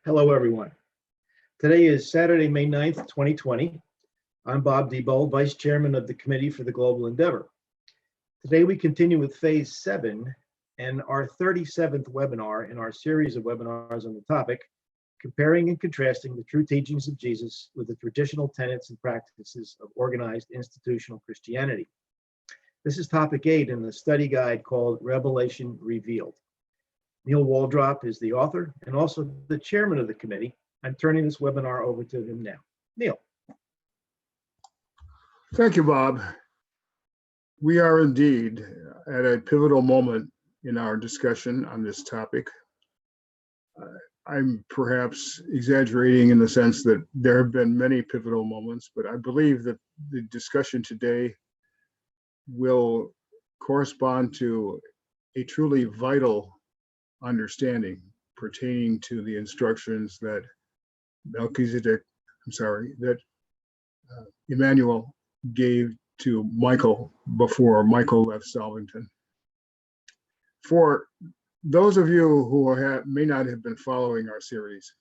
Hello, everyone. Today is Saturday, May 9th, 2020. I'm Bob Diebold, Vice Chairman of the Committee for the Global Endeavor. Today, we continue with Phase 7 and our 37th webinar in our series of webinars on the topic, Comparing and Contrasting the True Teachings of Jesus with the Traditional Tenets and Practices of Organized Institutional Christianity. This is topic 8 in the study guide called Revelation Revealed. Neil Waldrop is the author and also the chairman of the committee. I'm turning this webinar over to him now. Neil. Thank you, Bob. We are indeed at a pivotal moment in our discussion on this topic. I'm perhaps exaggerating in the sense that there have been many pivotal moments, but I believe that the discussion today will correspond to a truly vital understanding pertaining to the instructions that Emmanuel gave to Michael before Michael left Salvington. For those of you who may not have been following our series,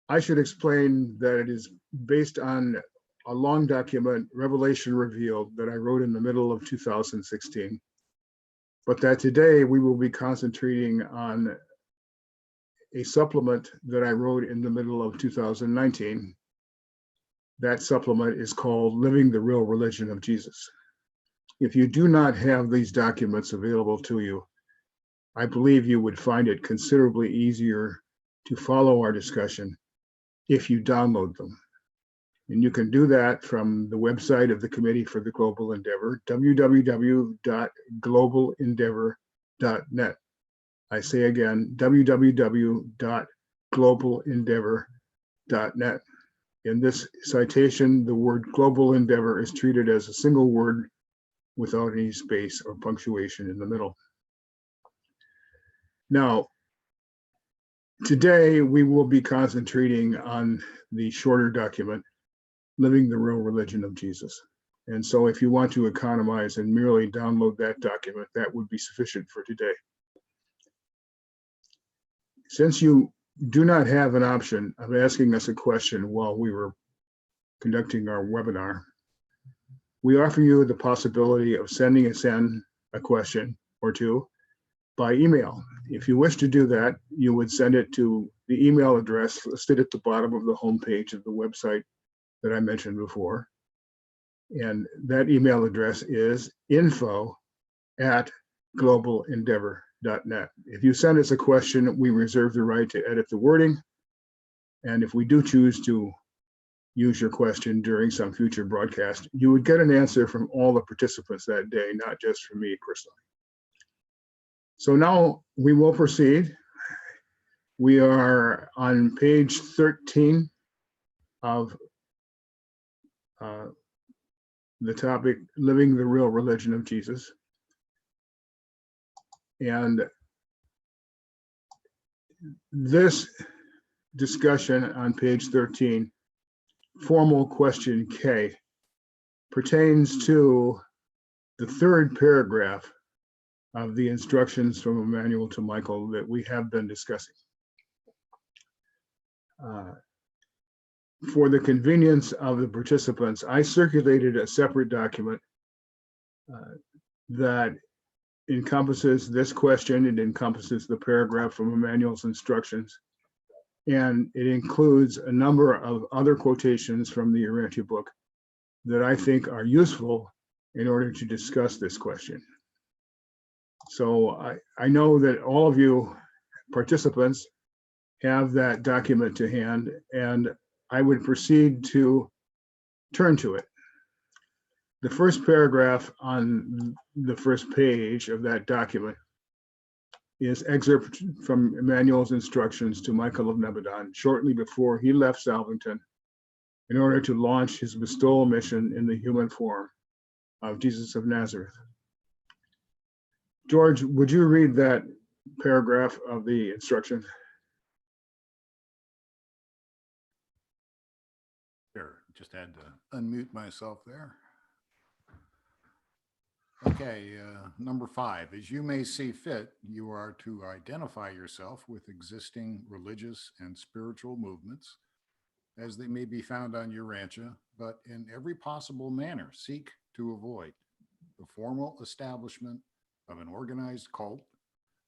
I should explain that it is based on a long document, Revelation Revealed, that I wrote in the middle of 2016. But that today we will be concentrating on a supplement that I wrote in the middle of 2019. That supplement is called Living the Real Religion of Jesus. If you do not have these documents available to you, I believe you would find it considerably easier to follow our discussion if you download them. And you can do that from the website of the Committee for the Global Endeavor, www.globalendeavor.net. I say again, www.globalendeavor.net. In this citation, the word global endeavor is treated as a single word without any space or punctuation in the middle. Now, today we will be concentrating on the shorter document, Living the Real Religion of Jesus. And so if you want to economize and merely download that document, that would be sufficient for today. Since you do not have an option of asking us a question while we were conducting our webinar, we offer you the possibility of sending us in a question or two by email. If you wish to do that, you would send it to the email address listed at the bottom of the homepage of the website that I mentioned before. And that email address is info@globalendeavor.net. If you send us a question, we reserve the right to edit the wording. And if we do choose to use your question during some future broadcast, you would get an answer from all the participants that day, not just from me personally. So now we will proceed. We are on page 13 of the topic, Living the Real Religion of Jesus. And this discussion on page 13, formal question K, pertains to the third paragraph of the instructions from Emmanuel to Michael that we have been discussing. For the convenience of the participants, I circulated a separate document that encompasses this question. It encompasses the paragraph from Emmanuel's instructions, and it includes a number of other quotations from the Urantia book that I think are useful in order to discuss this question. So I know that all of you participants have that document to hand, and I would proceed to turn to it. The first paragraph on the first page of that document is excerpt from Emmanuel's instructions to Michael of Nebadon shortly before he left Salvington in order to launch his bestowal mission in the human form of Jesus of Nazareth. George, would you read that paragraph of the instruction? Sure, just had to unmute myself there. Okay, number 5, as you may see fit, you are to identify yourself with existing religious and spiritual movements as they may be found on your rancha, but in every possible manner seek to avoid the formal establishment of an organized cult,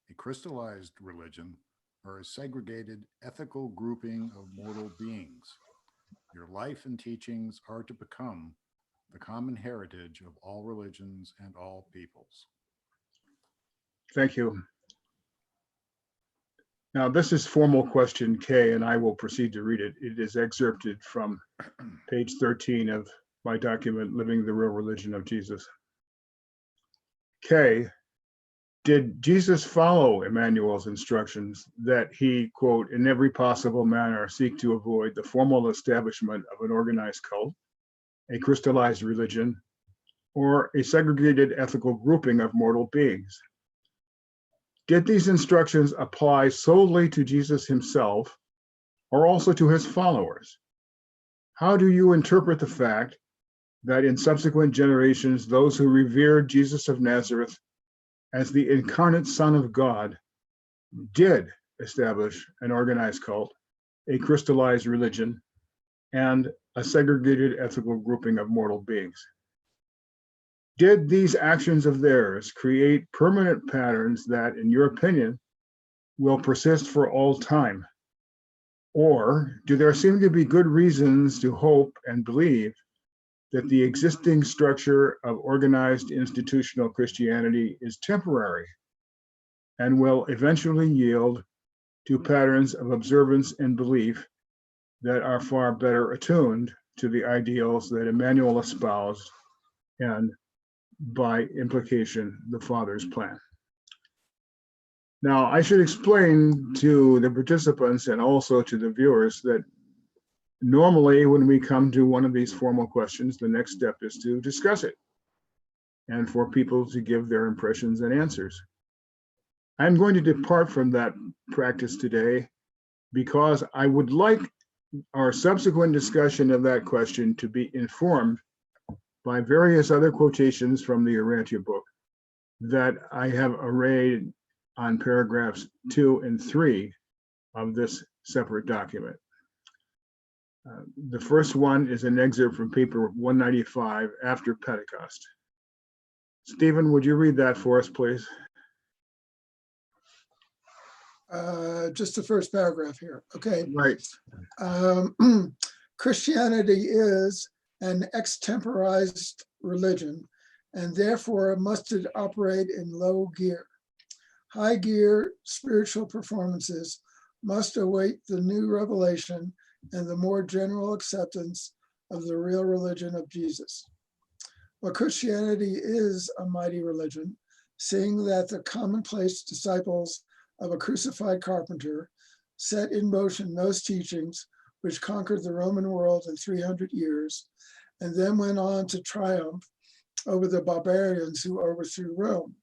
a crystallized religion, or a segregated ethical grouping of mortal beings. Your life and teachings are to become the common heritage of all religions and all peoples. Thank you. Now, this is formal question K, and I will proceed to read it. It is excerpted from page 13 of my document, Living the Real Religion of Jesus. K, did Jesus follow Emmanuel's instructions that he, quote, in every possible manner seek to avoid the formal establishment of an organized cult, a crystallized religion, or a segregated ethical grouping of mortal beings? Did these instructions apply solely to Jesus himself or also to his followers? How do you interpret the fact that in subsequent generations, those who revered Jesus of Nazareth as the incarnate Son of God did establish an organized cult, a crystallized religion, and a segregated ethical grouping of mortal beings? Did these actions of theirs create permanent patterns that, in your opinion, will persist for all time? Or do there seem to be good reasons to hope and believe that the existing structure of organized institutional Christianity is temporary and will eventually yield to patterns of observance and belief that are far better attuned to the ideals that Emmanuel espoused and, by implication, the Father's plan? Now, I should explain to the participants and also to the viewers that normally when we come to one of these formal questions, the next step is to discuss it and for people to give their impressions and answers. I'm going to depart from that practice today because I would like our subsequent discussion of that question to be informed by various other quotations from the Urantia book that I have arrayed on paragraphs 2 and 3 of this separate document. The first one is an excerpt from paper 195 after Pentecost. Stephen, would you read that for us, please? Just the first paragraph here. Okay. Right. Christianity is an extemporized religion and therefore must it operate in low gear. High gear spiritual performances must await the new revelation and the more general acceptance of the real religion of Jesus. But Christianity is a mighty religion, seeing that the commonplace disciples of a crucified carpenter set in motion those teachings which conquered the Roman world in 300 years, and then went on to triumph over the barbarians who overthrew Rome.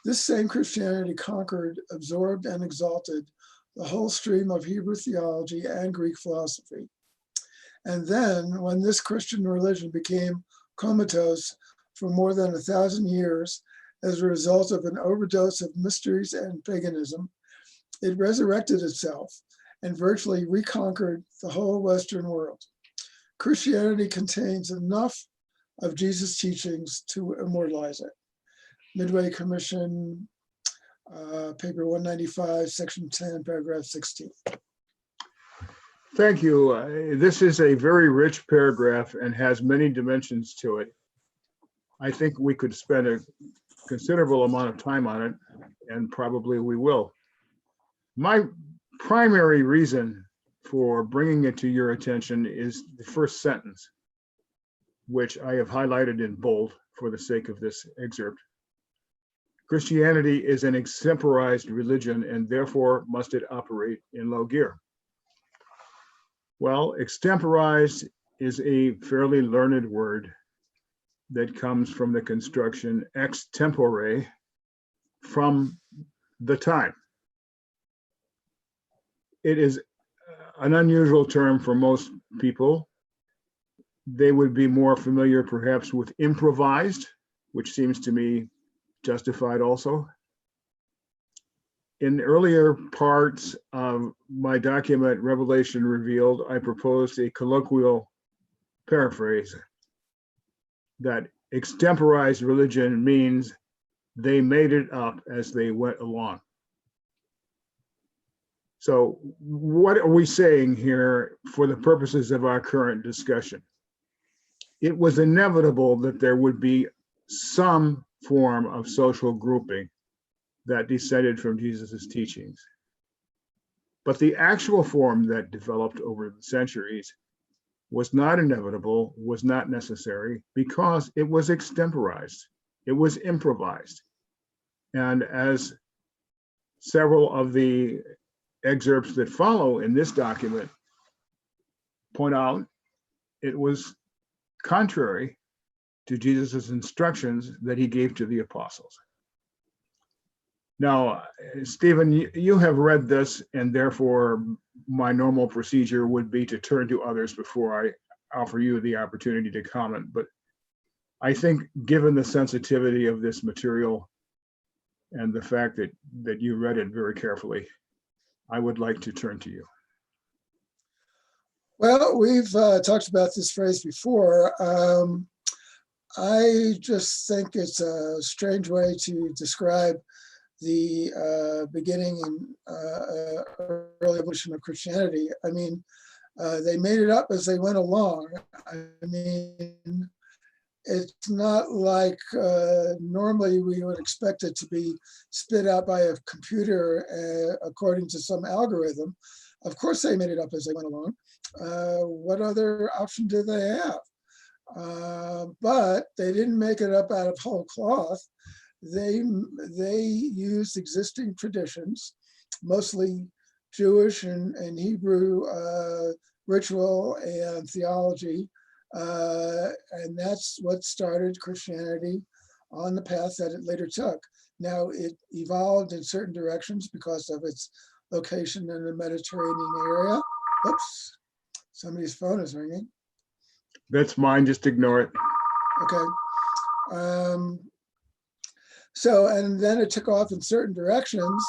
This same Christianity conquered, absorbed, and exalted the whole stream of Hebrew theology and Greek philosophy. And then, when this Christian religion became comatose for more than 1,000 years as a result of an overdose of mysteries and paganism, it resurrected itself and virtually reconquered the whole Western world. Christianity contains enough of Jesus' teachings to immortalize it. Midway Commission, paper 195, section 10, paragraph 16. Thank you. This is a very rich paragraph and has many dimensions to it. I think we could spend a considerable amount of time on it, and probably we will. My primary reason for bringing it to your attention is the first sentence, which I have highlighted in bold for the sake of this excerpt. Christianity is an extemporized religion and therefore must it operate in low gear. Well, extemporized is a fairly learned word that comes from the construction ex tempore, from the time. It is an unusual term for most people. They would be more familiar perhaps with improvised, which seems to me justified also. In earlier parts of my document, Revelation Revealed, I proposed a colloquial paraphrase that extemporized religion means they made it up as they went along. So what are we saying here for the purposes of our current discussion? It was inevitable that there would be some form of social grouping that descended from Jesus's teachings. But the actual form that developed over the centuries was not inevitable, was not necessary, because it was extemporized, it was improvised. And as several of the excerpts that follow in this document point out, it was contrary to Jesus's instructions that he gave to the apostles. Now, Stephen, you have read this, and therefore my normal procedure would be to turn to others before I offer you the opportunity to comment. But I think given the sensitivity of this material and the fact that you read it very carefully, I would like to turn to you. Well, we've talked about this phrase before. I just think it's a strange way to describe the beginning and early evolution of Christianity. I mean, they made it up as they went along. I mean, it's not like normally we would expect it to be spit out by a computer according to some algorithm. Of course, they made it up as they went along. What other option did they have? But they didn't make it up out of whole cloth. They used existing traditions, mostly Jewish and Hebrew ritual and theology, and that's what started Christianity on the path that it later took. Now, it evolved in certain directions because of its location in the Mediterranean area. Oops, somebody's phone is ringing. That's mine, just ignore it. Okay. So, and then it took off in certain directions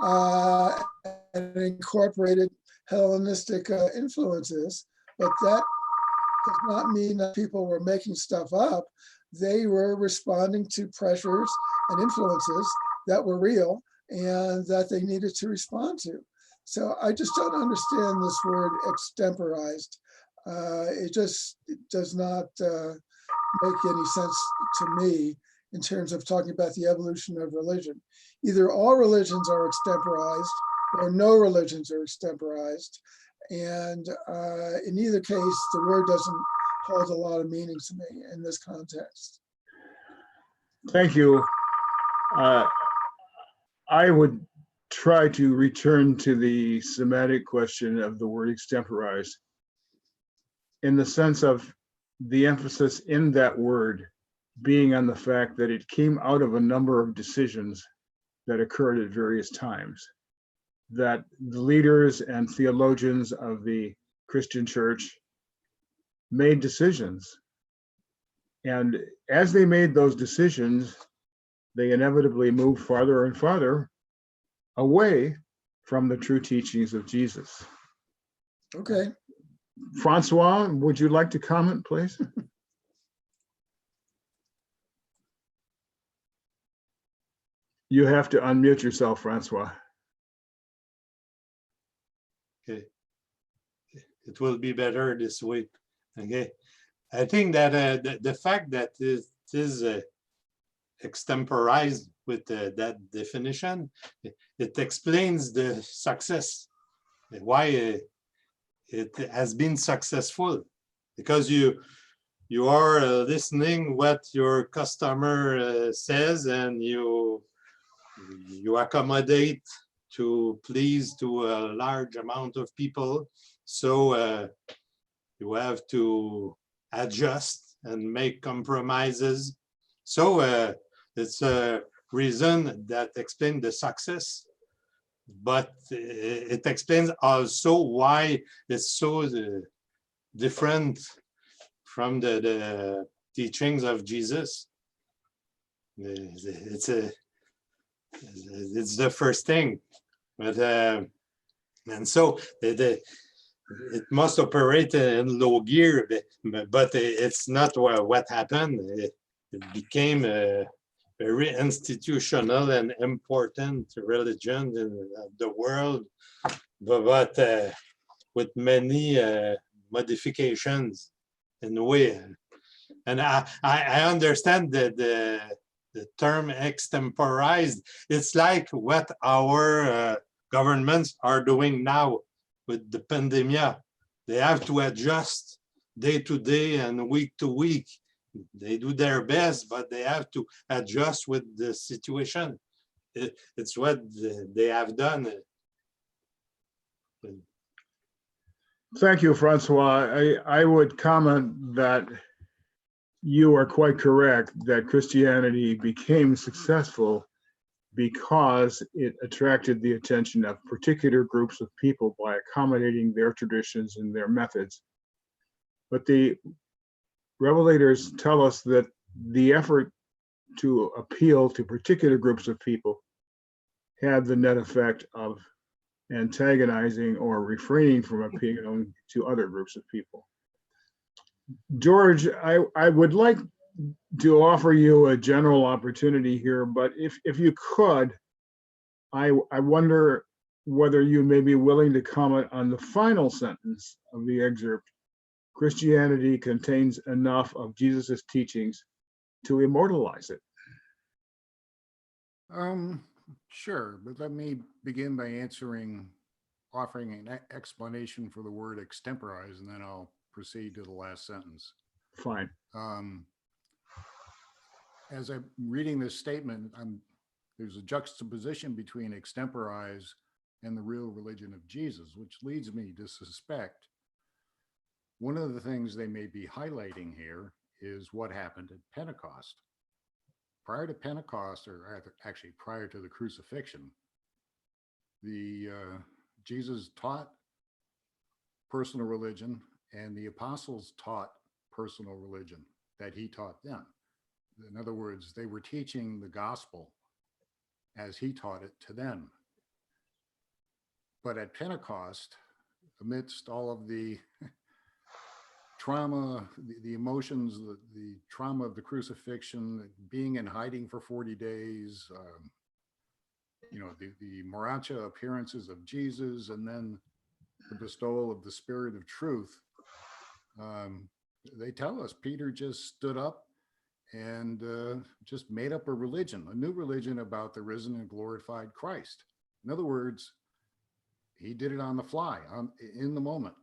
and incorporated Hellenistic influences, but that does not mean that people were making stuff up. They were responding to pressures and influences that were real and that they needed to respond to. So I just don't understand this word extemporized. It does not make any sense to me in terms of talking about the evolution of religion. Either all religions are extemporized or no religions are extemporized. And in either case, the word doesn't hold a lot of meaning to me in this context. Thank you. I would try to return to the semantic question of the word extemporized in the sense of the emphasis in that word being on the fact that it came out of a number of decisions that occurred at various times, that the leaders and theologians of the Christian church made decisions. And as they made those decisions, they inevitably moved farther and farther away from the true teachings of Jesus. Okay. Francois, would you like to comment, please? You have to unmute yourself, Francois. Okay. It will be better this way. Okay. I think that the fact that it is extemporized with that definition, it explains the success, why it has been successful, because you are listening what your customer says, and you accommodate to please to a large amount of people. So you have to adjust and make compromises. So it's a reason that explains the success, but it explains also why it's so different from the teachings of Jesus. it's the first thing, but and so it must operate in low gear, but it's not what happened. It became a very institutional and important religion in the world, but with many modifications in a way. And I understand that the term extemporized, it's like what our governments are doing now with the pandemic. They have to adjust day to day and week to week. They do their best, but they have to adjust with the situation. It's what they have done. Thank you, Francois. I would comment that you are quite correct that Christianity became successful because it attracted the attention of particular groups of people by accommodating their traditions and their methods. But the revelators tell us that the effort to appeal to particular groups of people had the net effect of antagonizing or refraining from appealing to other groups of people. George, I would like to offer you a general opportunity here, but if you could, I wonder whether you may be willing to comment on the final sentence of the excerpt. Christianity contains enough of Jesus's teachings to immortalize it. Sure, but let me begin by offering an explanation for the word extemporize, and then I'll proceed to the last sentence. Fine. As I'm reading this statement, there's a juxtaposition between extemporize and the real religion of Jesus, which leads me to suspect one of the things they may be highlighting here is what happened at Pentecost. Prior to Pentecost, or actually prior to the crucifixion, Jesus taught personal religion, and the apostles taught personal religion that he taught them. In other words, they were teaching the gospel as he taught it to them. But at Pentecost, amidst all of the trauma, the emotions, the trauma of the crucifixion, being in hiding for 40 days, the Maracha appearances of Jesus, and then the bestowal of the Spirit of truth, they tell us Peter just stood up and just made up a religion, a new religion about the risen and glorified Christ. In other words, he did it on the fly, in the moment.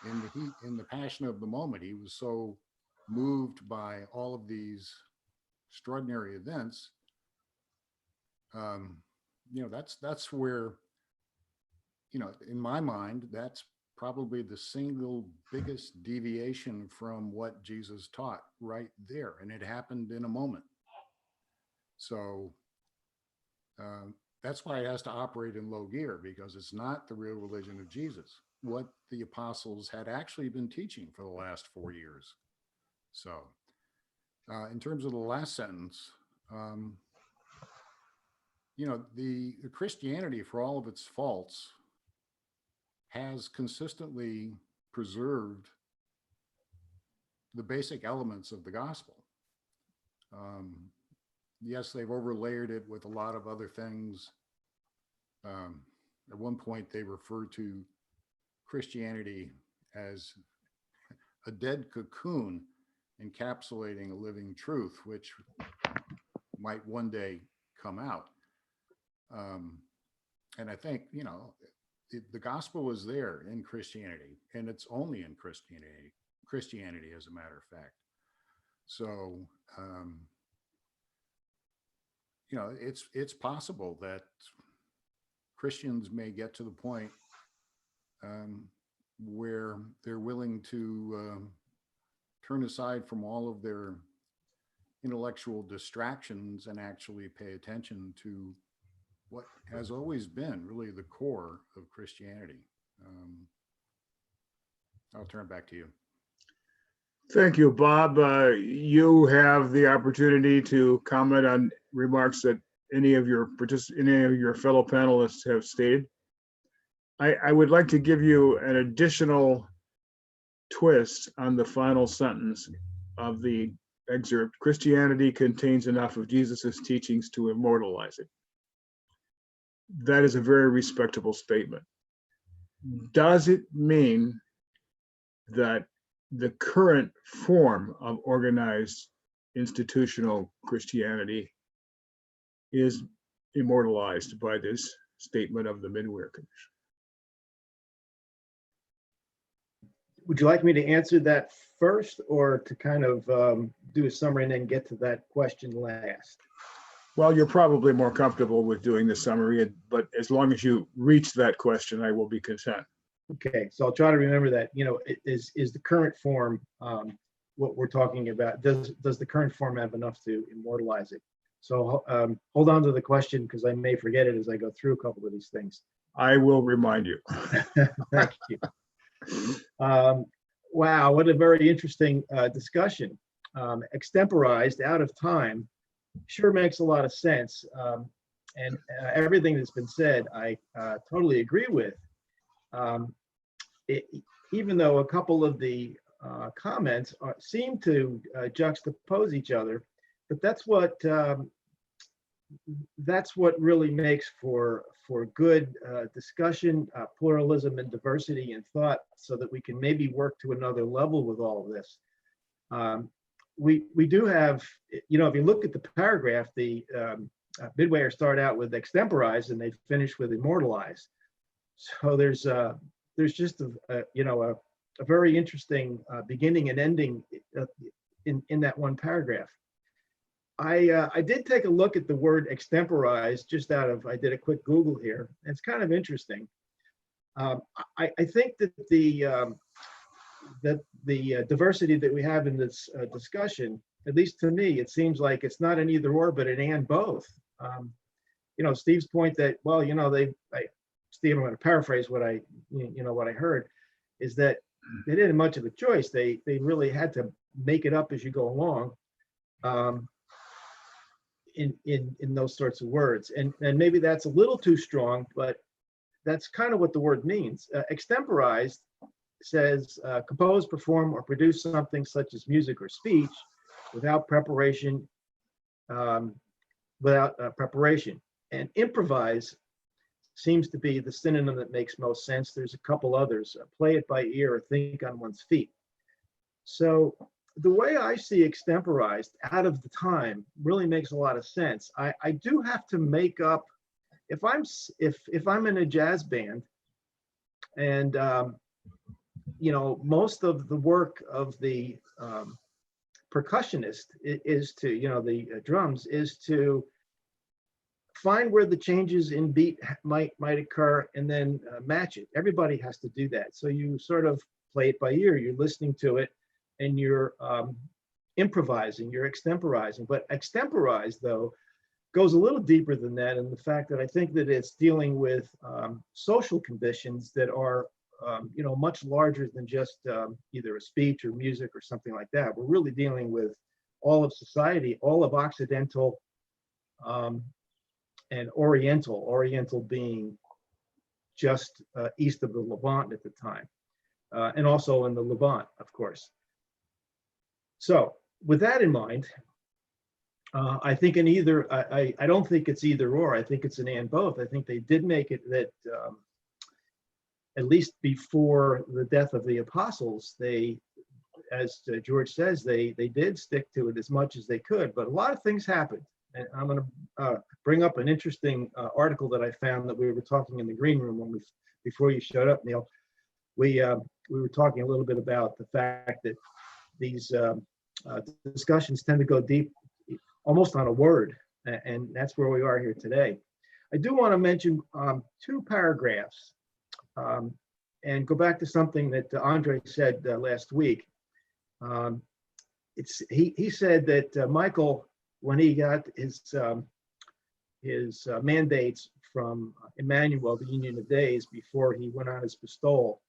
In the passion of the moment, he was so moved by all of these extraordinary events. That's where, in my mind, that's probably the single biggest deviation from what Jesus taught right there. And it happened in a moment. So that's why it has to operate in low gear, because it's not the real religion of Jesus, what the apostles had actually been teaching for the last 4 years. So in terms of the last sentence, the Christianity, for all of its faults, has consistently preserved the basic elements of the gospel. Yes, they've overlayered it with a lot of other things. At one point, they referred to Christianity as a dead cocoon encapsulating a living truth, which might one day come out. And I think, the gospel is there in Christianity, and it's only in Christianity, as a matter of fact. So, it's possible that Christians may get to the point where they're willing to turn aside from all of their intellectual distractions and actually pay attention to what has always been really the core of Christianity. I'll turn it back to you. Thank you, Bob. You have the opportunity to comment on remarks that any of your fellow panelists have stated. I would like to give you an additional twist on the final sentence of the excerpt. Christianity contains enough of Jesus's teachings to immortalize it. That is a very respectable statement. Does it mean that the current form of organized institutional Christianity is immortalized by this statement of the Midwear Commission? Would you like me to answer that first, or to kind of do a summary and then get to that question last? Well, you're probably more comfortable with doing the summary, but as long as you reach that question, I will be content. Okay, so I'll try to remember that. You know, is the current form what we're talking about? Does the current form have enough to immortalize it? So hold on to the question, because I may forget it as I go through a couple of these things. I will remind you. Thank you. Wow, what a very interesting discussion. Extemporized, out of time, sure makes a lot of sense. And everything that's been said, I totally agree with. Even though a couple of the comments seem to juxtapose each other, but that's what really makes for good discussion, pluralism and diversity in thought, so that we can maybe work to another level with all of this. We do have, you know, if you look at the paragraph, the Midwear start out with extemporized and they finish with immortalized. So there's just a very interesting beginning and ending in that one paragraph. I did take a look at the word extemporized just out of, I did a quick Google here. It's kind of interesting. I think that the diversity that we have in this discussion, at least to me, it seems like it's not an either or, but an and both. You know, Steve's point that, well, you know, Steve, I'm going to paraphrase what I heard, is that they didn't have much of a choice. They really had to make it up as you go along. In those sorts of words, and maybe that's a little too strong, but that's kind of what the word means. Extemporized says compose, perform, or produce something such as music or speech without preparation, and improvise seems to be the synonym that makes most sense. There's a couple others: play it by ear or think on one's feet. So the way I see extemporized, out of the time, really makes a lot of sense. I do have to make up, if I'm in a jazz band, and you know, most of the work of the percussionist is to, you know, the drums, is to find where the changes in beat might occur and then match it. Everybody has to do that. So you sort of play it by ear. You're listening to it, and you're improvising, you're extemporizing. But extemporized, though, goes a little deeper than that, in the fact that I think that it's dealing with social conditions that are, you know, much larger than just either a speech or music or something like that. We're really dealing with all of society, all of Occidental and Oriental being just east of the Levant at the time, and also in the Levant, of course. So with that in mind, I think I don't think it's either or. I think it's an and both. I think they did make it that at least before the death of the apostles, they, as George says, they did stick to it as much as they could. But a lot of things happened. And I'm going to bring up an interesting article that I found that we were talking in the green room before you showed up, Neil. We were talking a little bit about the fact that these discussions tend to go deep, almost on a word, and that's where we are here today. I do want to mention two paragraphs and go back to something that Andre said last week. He said that Michael, when he got his mandates from Emmanuel, the Union of Days, before he went on his pistole,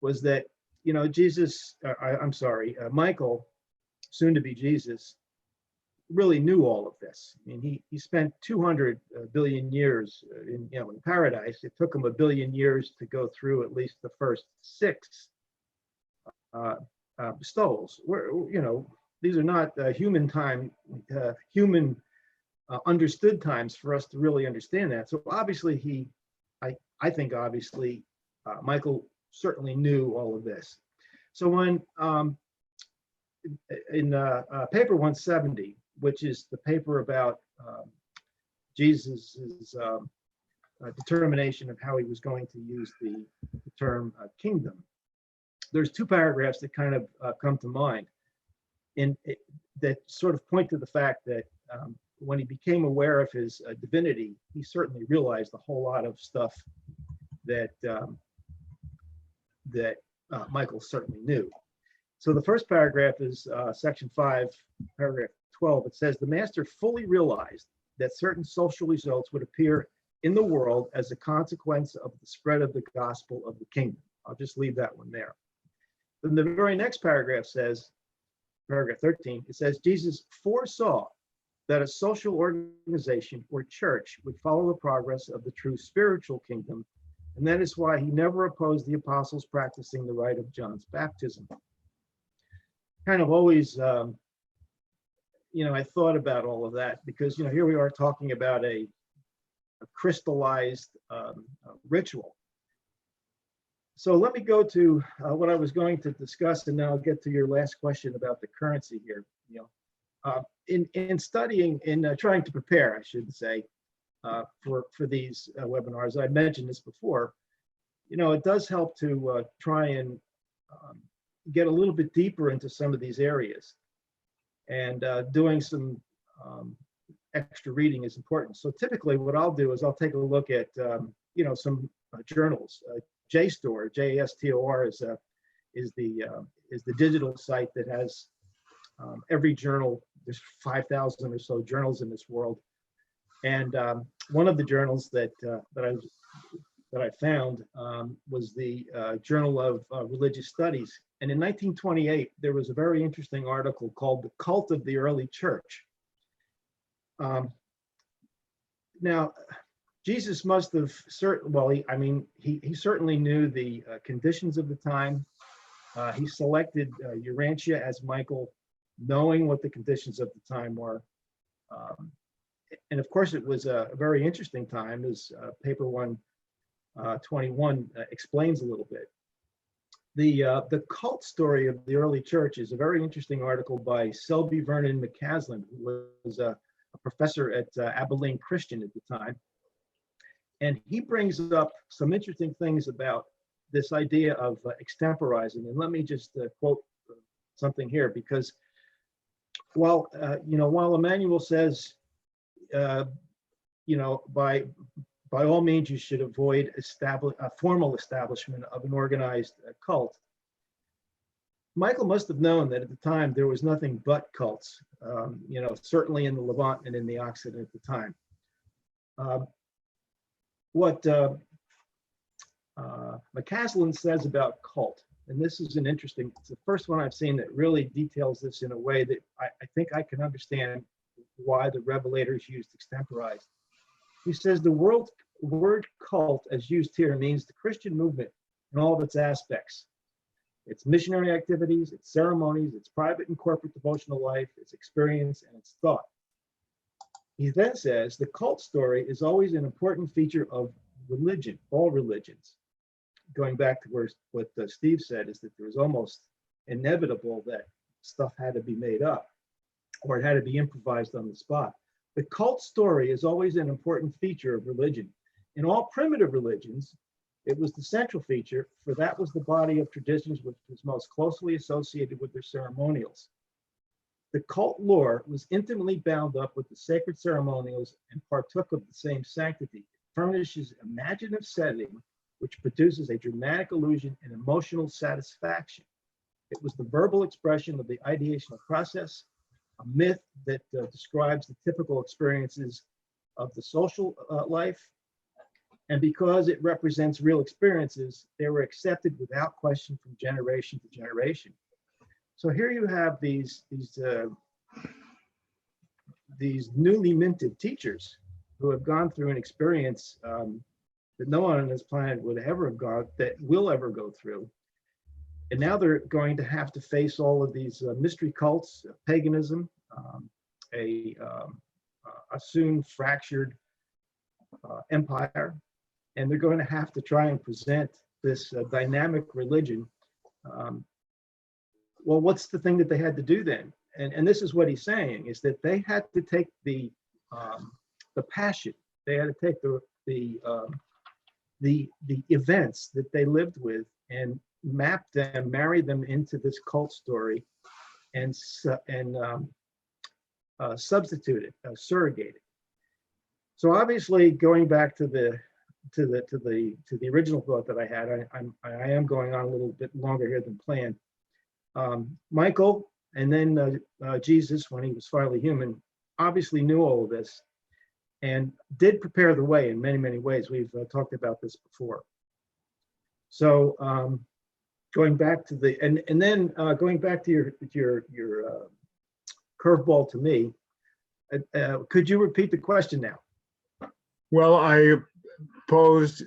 was that Jesus, Michael, soon to be Jesus, really knew all of this. I mean, he spent 200 billion years in paradise. It took him a billion years to go through at least the first 6 bestowals. These are not human understood times for us to really understand that. So obviously I think Michael certainly knew all of this. So when in paper 170, which is the paper about Jesus's determination of how he was going to use the term kingdom, there's 2 paragraphs that kind of come to mind, that sort of point to the fact that when he became aware of his divinity, he certainly realized a whole lot of stuff that Michael certainly knew. So the first paragraph is section 5, paragraph 12. It says, the master fully realized that certain social results would appear in the world as a consequence of the spread of the gospel of the kingdom. I'll just leave that one there. Then the very next paragraph says, paragraph 13, it says, Jesus foresaw that a social organization or church would follow the progress of the true spiritual kingdom, and that is why he never opposed the apostles practicing the rite of John's baptism. Kind of always, I thought about all of that because, here we are talking about a crystallized ritual. So let me go to what I was going to discuss, and now I'll get to your last question about the currency here. In studying, in trying to prepare, I should say, for these webinars, I mentioned this before. It does help to try and get a little bit deeper into some of these areas, and doing some extra reading is important. So typically, what I'll do is I'll take a look at some journals. JSTOR, JSTOR is the digital site that has every journal. There's 5,000 or so journals in this world, and one of the journals that I found was the Journal of Religious Studies. And in 1928, there was a very interesting article called "The Cult of the Early Church." Now, Jesus must have he certainly knew the conditions of the time. He selected Urantia as Michael, knowing what the conditions of the time were. And of course, it was a very interesting time, as paper 121 explains a little bit. The cult story of the early church is a very interesting article by Selby Vernon McCaslin, who was a professor at Abilene Christian at the time. And he brings up some interesting things about this idea of extemporizing. And let me just quote something here, because while Emmanuel says, by all means you should avoid a formal establishment of an organized cult, Michael must have known that at the time there was nothing but cults, certainly in the Levant and in the Occident at the time. What McCaslin says about cult, and this is it's the first one I've seen that really details this in a way that I think I can understand why the revelators used extemporized. He says the word cult as used here means the Christian movement in all of its aspects: its missionary activities, its ceremonies, its private and corporate devotional life, its experience, and its thought. He then says the cult story is always an important feature of religion, all religions. Going back to what Steve said, is that there was almost inevitable that stuff had to be made up, or it had to be improvised on the spot. The cult story is always an important feature of religion. In all primitive religions, it was the central feature, for that was the body of traditions which was most closely associated with their ceremonials. The cult lore was intimately bound up with the sacred ceremonials and partook of the same sanctity. It furnishes imaginative setting, which produces a dramatic illusion and emotional satisfaction. It was the verbal expression of the ideational process, a myth that describes the typical experiences of the social life. And because it represents real experiences, they were accepted without question from generation to generation. So here you have these newly minted teachers who have gone through an experience that no one on this planet would ever have gone, that will ever go through. And now they're going to have to face all of these mystery cults, paganism, a soon fractured empire, and they're going to have to try and present this dynamic religion. Well, what's the thing that they had to do then? And this is what he's saying, is that they had to take the passion, they had to take the events that they lived with and map them, marry them into this cult story, and substitute it, surrogate it. So obviously, going back to the original thought that I had, I am going on a little bit longer here than planned. Michael, and then Jesus, when he was finally human, obviously knew all of this and did prepare the way in many, many ways. We've talked about this before. So going back to going back to your curveball to me, could you repeat the question now? Well, I posed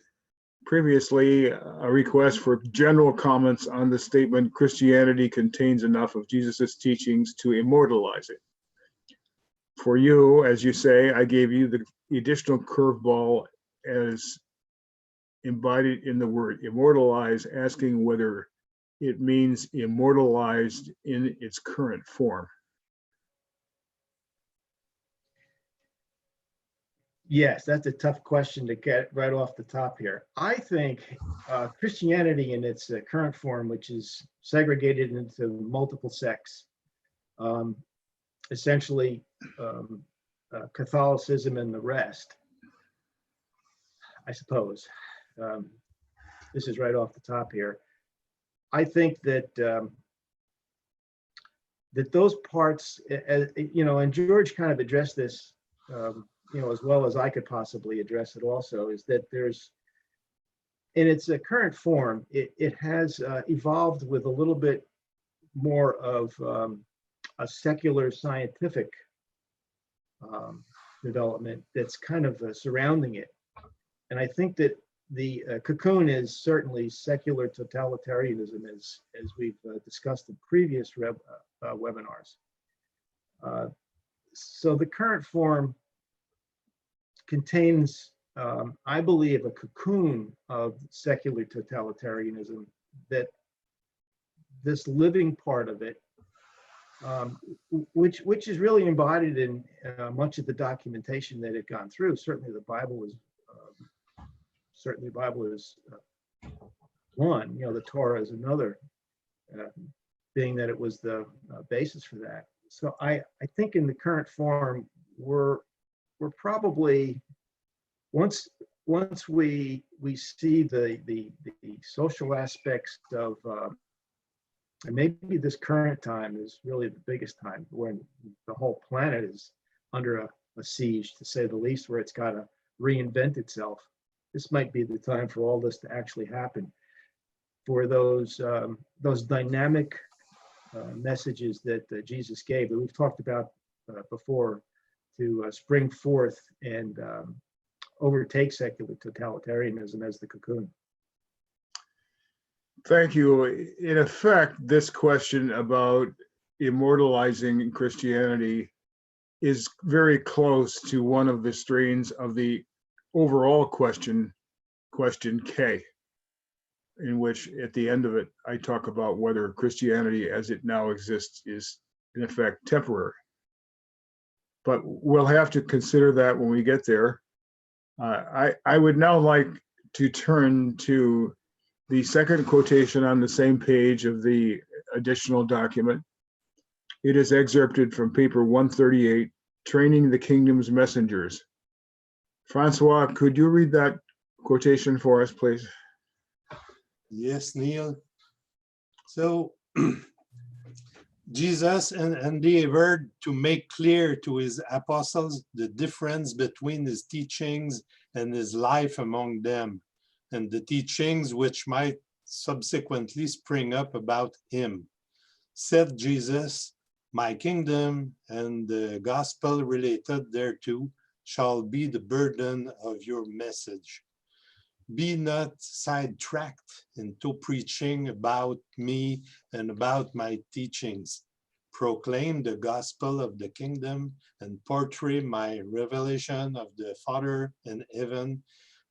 previously a request for general comments on the statement, Christianity contains enough of Jesus's teachings to immortalize it. For you, as you say, I gave you the additional curveball as embodied in the word immortalize, asking whether it means immortalized in its current form. Yes, that's a tough question to get right off the top here. I think Christianity in its current form, which is segregated into multiple sects, essentially Catholicism and the rest, I suppose. This is right off the top here. I think that that those parts, and George kind of addressed this, as well as I could possibly address it also, is that there's, in its current form, it has evolved with a little bit more of a secular scientific development that's kind of surrounding it. And I think that the cocoon is certainly secular totalitarianism, as we've discussed in previous webinars. So the current form contains, I believe, a cocoon of secular totalitarianism, that this living part of it, which is really embodied in much of the documentation that had gone through. Certainly the Bible is one, the Torah is another, being that it was the basis for that. So I think in the current form, we're probably, once we see the social aspects of, and maybe this current time is really the biggest time, when the whole planet is under a siege, to say the least, where it's got to reinvent itself. This might be the time for all this to actually happen, for those dynamic messages that Jesus gave, that we've talked about before, to spring forth and overtake secular totalitarianism as the cocoon. Thank you. In effect, this question about immortalizing Christianity is very close to one of the strains of the overall question K, in which at the end of it, I talk about whether Christianity as it now exists is in effect temporary. But we'll have to consider that when we get there. I would now like to turn to the second quotation on the same page of the additional document. It is excerpted from paper 138, Training the Kingdom's Messengers. Francois, could you read that quotation for us, please? Yes, Neil. So Jesus endeavored to make clear to his apostles the difference between his teachings and his life among them, and the teachings which might subsequently spring up about him. Said Jesus, "My kingdom and the gospel related thereto shall be the burden of your message. Be not sidetracked into preaching about me and about my teachings. Proclaim the gospel of the kingdom and portray my revelation of the Father in heaven,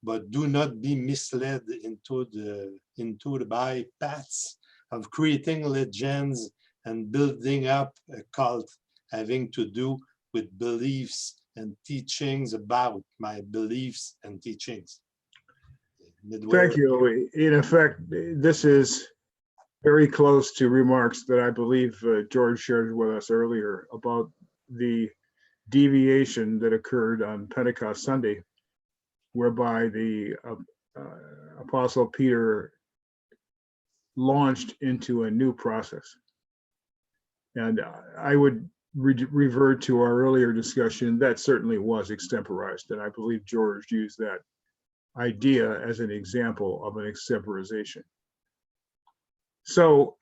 but do not be misled into the bypaths of creating legends and building up a cult having to do with beliefs and teachings about my beliefs and teachings." Thank you. In effect, this is very close to remarks that I believe George shared with us earlier about the deviation that occurred on Pentecost Sunday, whereby the Apostle Peter launched into a new process. And I would revert to our earlier discussion. That certainly was extemporized, and I believe George used that idea as an example of an extemporization. So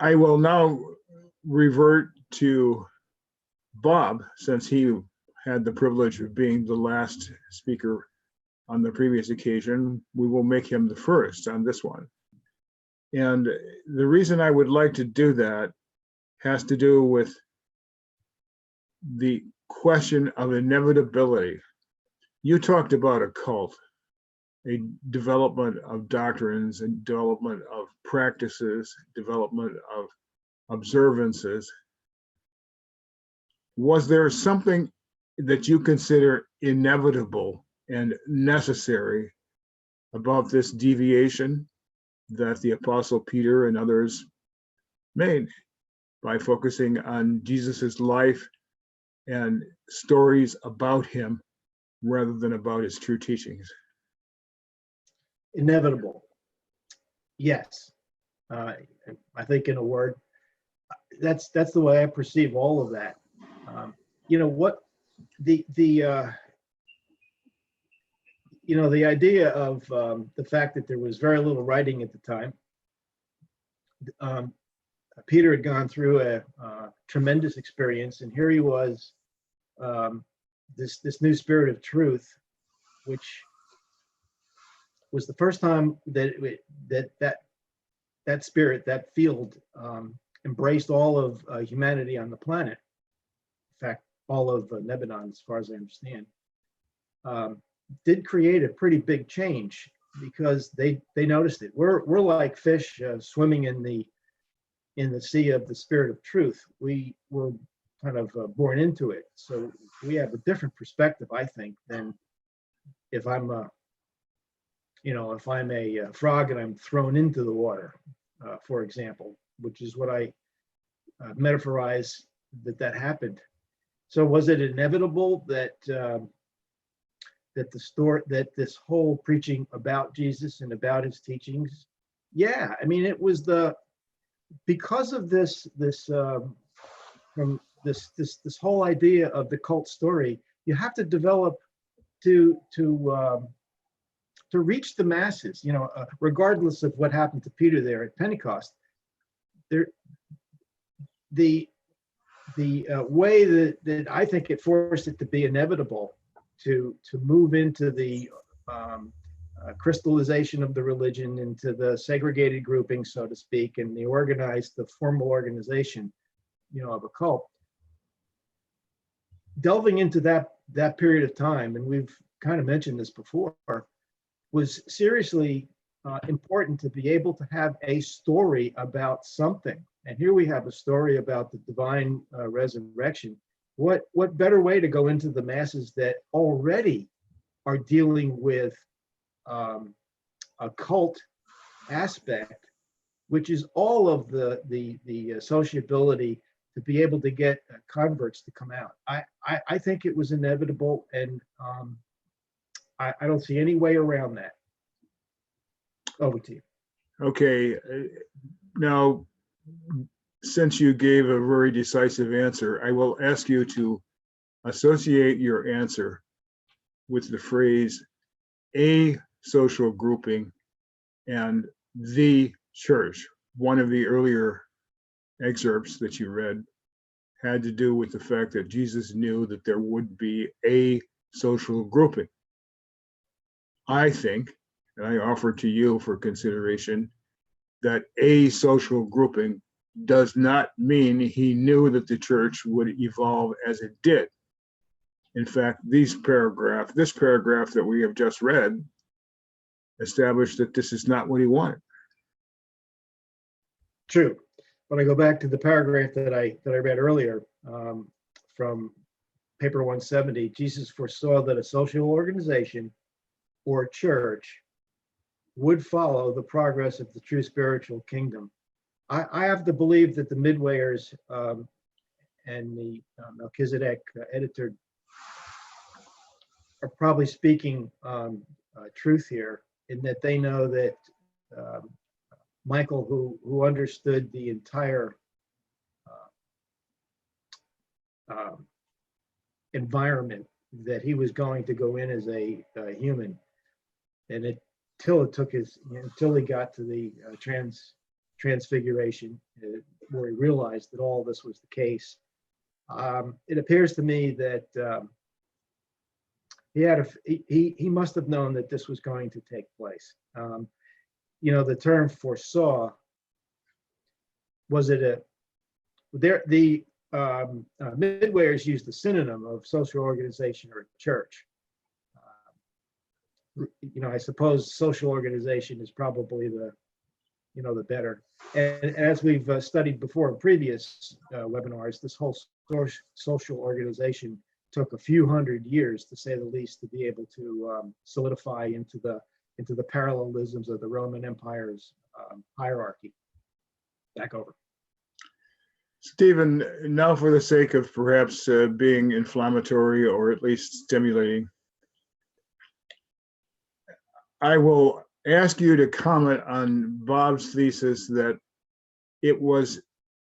I will now revert to Bob, since he had the privilege of being the last speaker on the previous occasion. We will make him the first on this one. And the reason I would like to do that has to do with the question of inevitability. You talked about a cult, a development of doctrines and development of practices, development of observances. Was there something that you consider inevitable and necessary about this deviation that the Apostle Peter and others made by focusing on Jesus's life and stories about him rather than about his true teachings? Inevitable. Yes. I think in a word, that's the way I perceive all of that. You know what the idea of the fact that there was very little writing at the time. Peter had gone through a tremendous experience, and here he was, this new spirit of truth, which was the first time that that spirit, that field, embraced all of humanity on the planet. In fact, all of Lebanon, as far as I understand, did create a pretty big change because they noticed it. We're like fish swimming in the sea of the spirit of truth. We were kind of born into it, so we have a different perspective, I think, than if I'm a frog and I'm thrown into the water, for example, which is what I metaphorize that happened. So was it inevitable that that this whole preaching about Jesus and about his teachings? Yeah, I mean, it was because of this whole idea of the cult story. You have to develop to reach the masses, regardless of what happened to Peter there at Pentecost. The way that I think it forced it to be inevitable to move into the crystallization of the religion, into the segregated grouping, so to speak, and the formal organization, of a cult. Delving into that period of time, and we've kind of mentioned this before, was seriously important to be able to have a story about something. And here we have a story about the divine resurrection. What better way to go into the masses that already are dealing with a cult aspect, which is all of the sociability to be able to get converts to come out. I think it was inevitable, and I don't see any way around that. Over to you. Okay, Now, since you gave a very decisive answer, I will ask you to associate your answer with the phrase a social grouping and the church. One of the earlier excerpts that you read had to do with the fact that Jesus knew that there would be a social grouping. I think, and I offer to you for consideration, that a social grouping does not mean he knew that the church would evolve as it did. In fact, this paragraph that we have just read established that this is not what he wanted. True. When I go back to the paragraph that I read earlier from paper 170, Jesus foresaw that a social organization or church would follow the progress of the true spiritual kingdom. I have to believe that the Midwayers and the Melchizedek editor are probably speaking truth here, in that they know that Michael, who understood the entire environment that he was going to go in as a human, and until he got to the transfiguration, where he realized that all this was the case. It appears to me that he must have known that this was going to take place. The term foresaw, the Midwayers used the synonym of social organization or church. I suppose social organization is probably the better. And as we've studied before in previous webinars, this whole social organization took a few hundred years, to say the least, to be able to solidify into the parallelisms of the Roman Empire's hierarchy. Back over. Stephen, now for the sake of perhaps being inflammatory or at least stimulating, I will ask you to comment on Bob's thesis that it was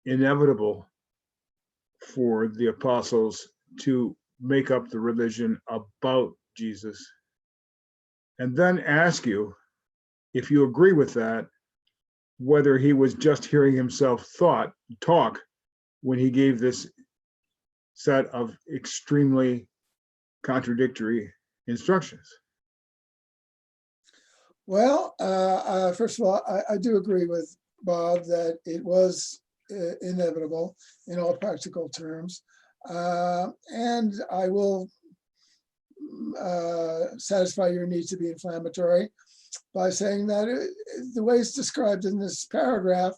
inevitable for the apostles to make up the religion about Jesus, and then ask you, if you agree with that, whether he was just hearing himself talk when he gave this set of extremely contradictory instructions. Well, first of all, I do agree with Bob that it was inevitable in all practical terms. And I will satisfy your need to be inflammatory by saying that the way it's described in this paragraph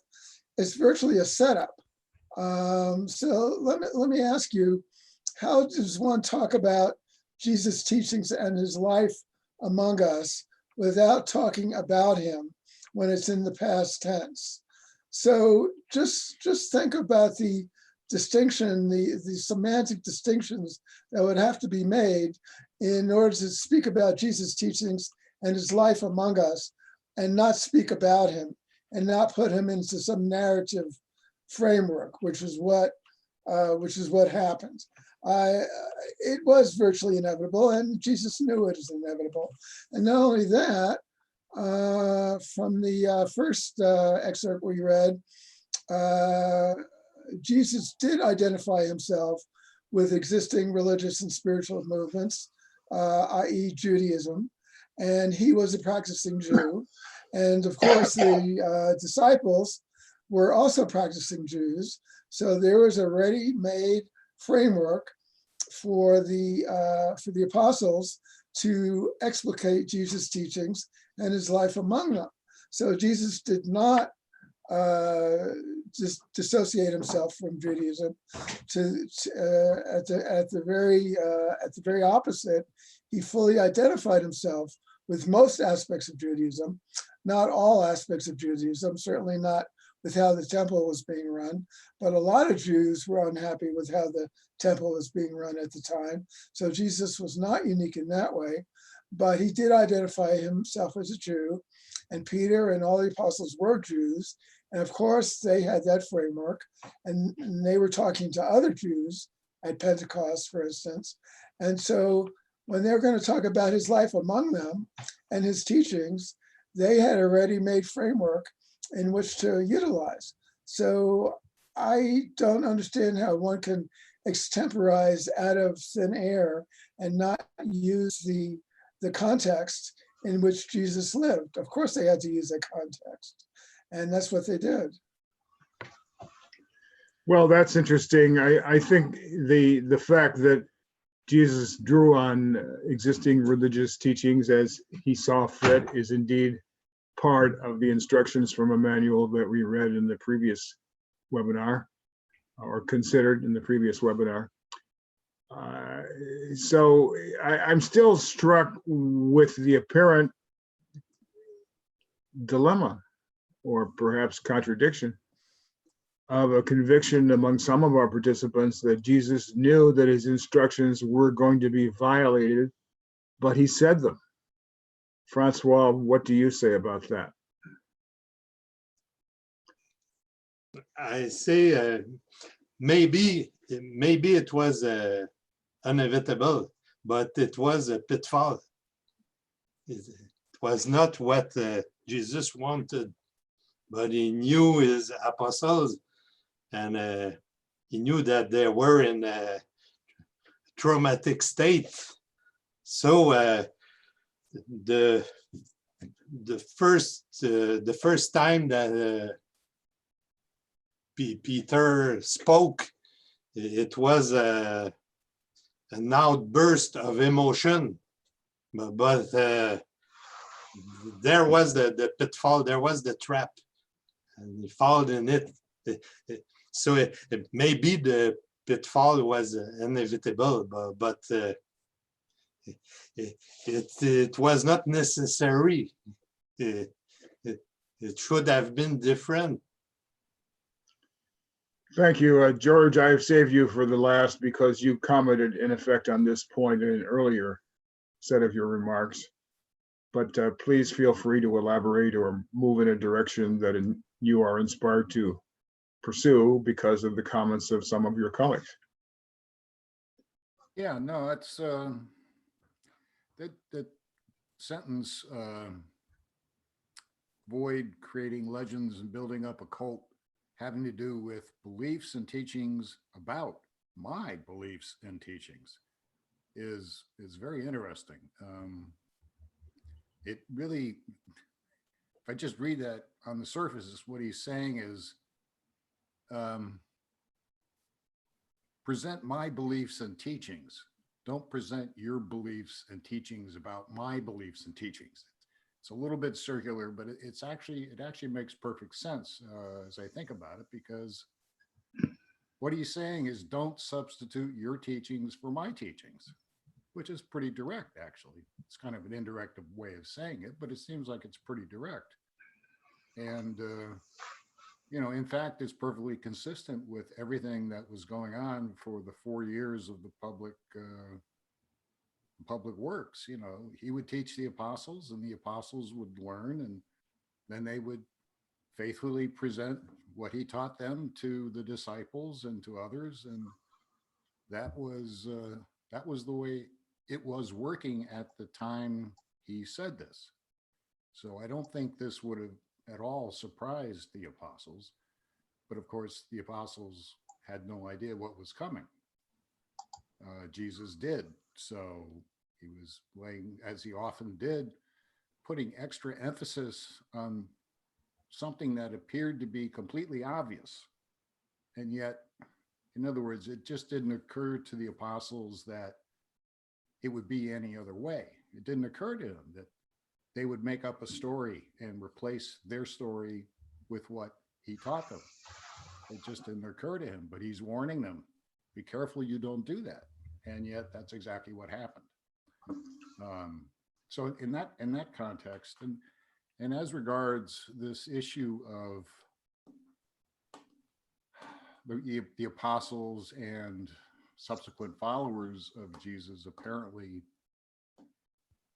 is virtually a setup. So let me ask you, how does one talk about Jesus' teachings and his life among us without talking about him when it's in the past tense? So just think about the distinction, the semantic distinctions that would have to be made in order to speak about Jesus' teachings and his life among us, and not speak about him and not put him into some narrative framework, which is what happened. It was virtually inevitable, and Jesus knew it was inevitable. And not only that, from the first excerpt we read, Jesus did identify himself with existing religious and spiritual movements, i.e. Judaism, and he was a practicing Jew. And of course, the disciples were also practicing Jews. So there was a ready-made framework for the apostles to explicate Jesus' teachings and his life among them. So Jesus did not just dissociate himself from Judaism. At the very opposite, he fully identified himself with most aspects of Judaism, not all aspects of Judaism, certainly not with how the temple was being run, but a lot of Jews were unhappy with how the temple was being run at the time. So Jesus was not unique in that way, but he did identify himself as a Jew, and Peter and all the apostles were Jews, And of course, they had that framework, and they were talking to other Jews at Pentecost, for instance. And so when they're going to talk about his life among them and his teachings, they had a ready-made framework in which to utilize. So I don't understand how one can extemporize out of thin air and not use the context in which Jesus lived. Of course, they had to use that context, and that's what they did. Well, that's interesting. I think the fact that Jesus drew on existing religious teachings as he saw fit is indeed part of the instructions from Emmanuel that we read in the previous webinar, or considered in the previous webinar. So I'm still struck with the apparent dilemma, or perhaps contradiction, of a conviction among some of our participants that Jesus knew that his instructions were going to be violated, but he said them. Francois, what do you say about that? I say maybe it was inevitable, but it was a pitfall. It was not what Jesus wanted, but he knew his apostles, and he knew that they were in a traumatic state. So the first time that Peter spoke, it was an outburst of emotion, but there was the pitfall, there was the trap, and he followed in it. So maybe the pitfall was inevitable, but it was not necessary. It should have been different. Thank you, George. I've saved you for the last because you commented in effect on this point in an earlier set of your remarks. But please feel free to elaborate or move in a direction that you are inspired to pursue because of the comments of some of your colleagues. Yeah, no, that's that sentence, avoid creating legends and building up a cult, having to do with beliefs and teachings about my beliefs and teachings, is very interesting. It really, if I just read that on the surface, what he's saying is, present my beliefs and teachings. Don't present your beliefs and teachings about my beliefs and teachings. It's a little bit circular, but it actually makes perfect sense as I think about it, because what he's saying is don't substitute your teachings for my teachings, which is pretty direct, actually. It's kind of an indirect way of saying it, but it seems like it's pretty direct. And, in fact, it's perfectly consistent with everything that was going on for the 4 years of the public works. He would teach the apostles, and the apostles would learn, and then they would faithfully present what he taught them to the disciples and to others. And that was the way it was working at the time he said this. So I don't think this would have at all surprised the apostles, but of course the apostles had no idea what was coming. Jesus did. So he was laying, as he often did, putting extra emphasis on something that appeared to be completely obvious. And yet, in other words, it just didn't occur to the apostles that it would be any other way. It didn't occur to them that they would make up a story and replace their story with what he taught them. It just didn't occur to him, but he's warning them, be careful you don't do that. And yet that's exactly what happened. So in that context, and as regards this issue of the apostles and subsequent followers of Jesus apparently,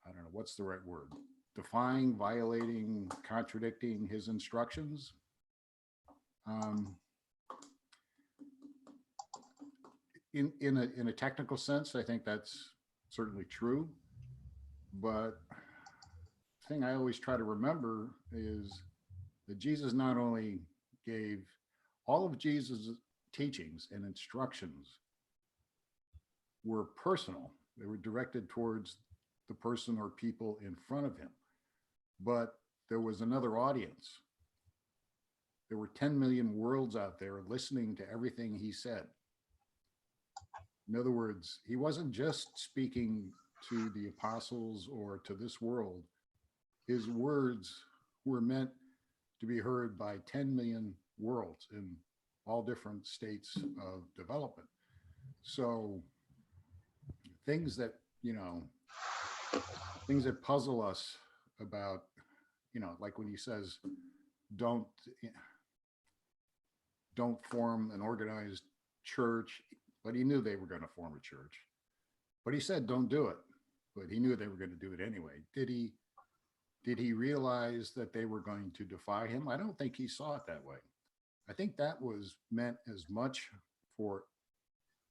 I don't know, what's the right word, defying, violating, contradicting his instructions, Um, in a technical sense, I think that's certainly true. But the thing I always try to remember is that Jesus not only gave all of Jesus' teachings and instructions were personal, they were directed towards the person or people in front of him, but there was another audience. There were 10 million worlds out there listening to everything he said. In other words, he wasn't just speaking to the apostles or to this world. His words were meant to be heard by 10 million worlds in all different states of development. So things that, things that puzzle us about, like when he says, don't form an organized church, but he knew they were going to form a church. But he said, don't do it. But he knew they were going to do it anyway. Did he realize that they were going to defy him? I don't think he saw it that way. I think that was meant as much for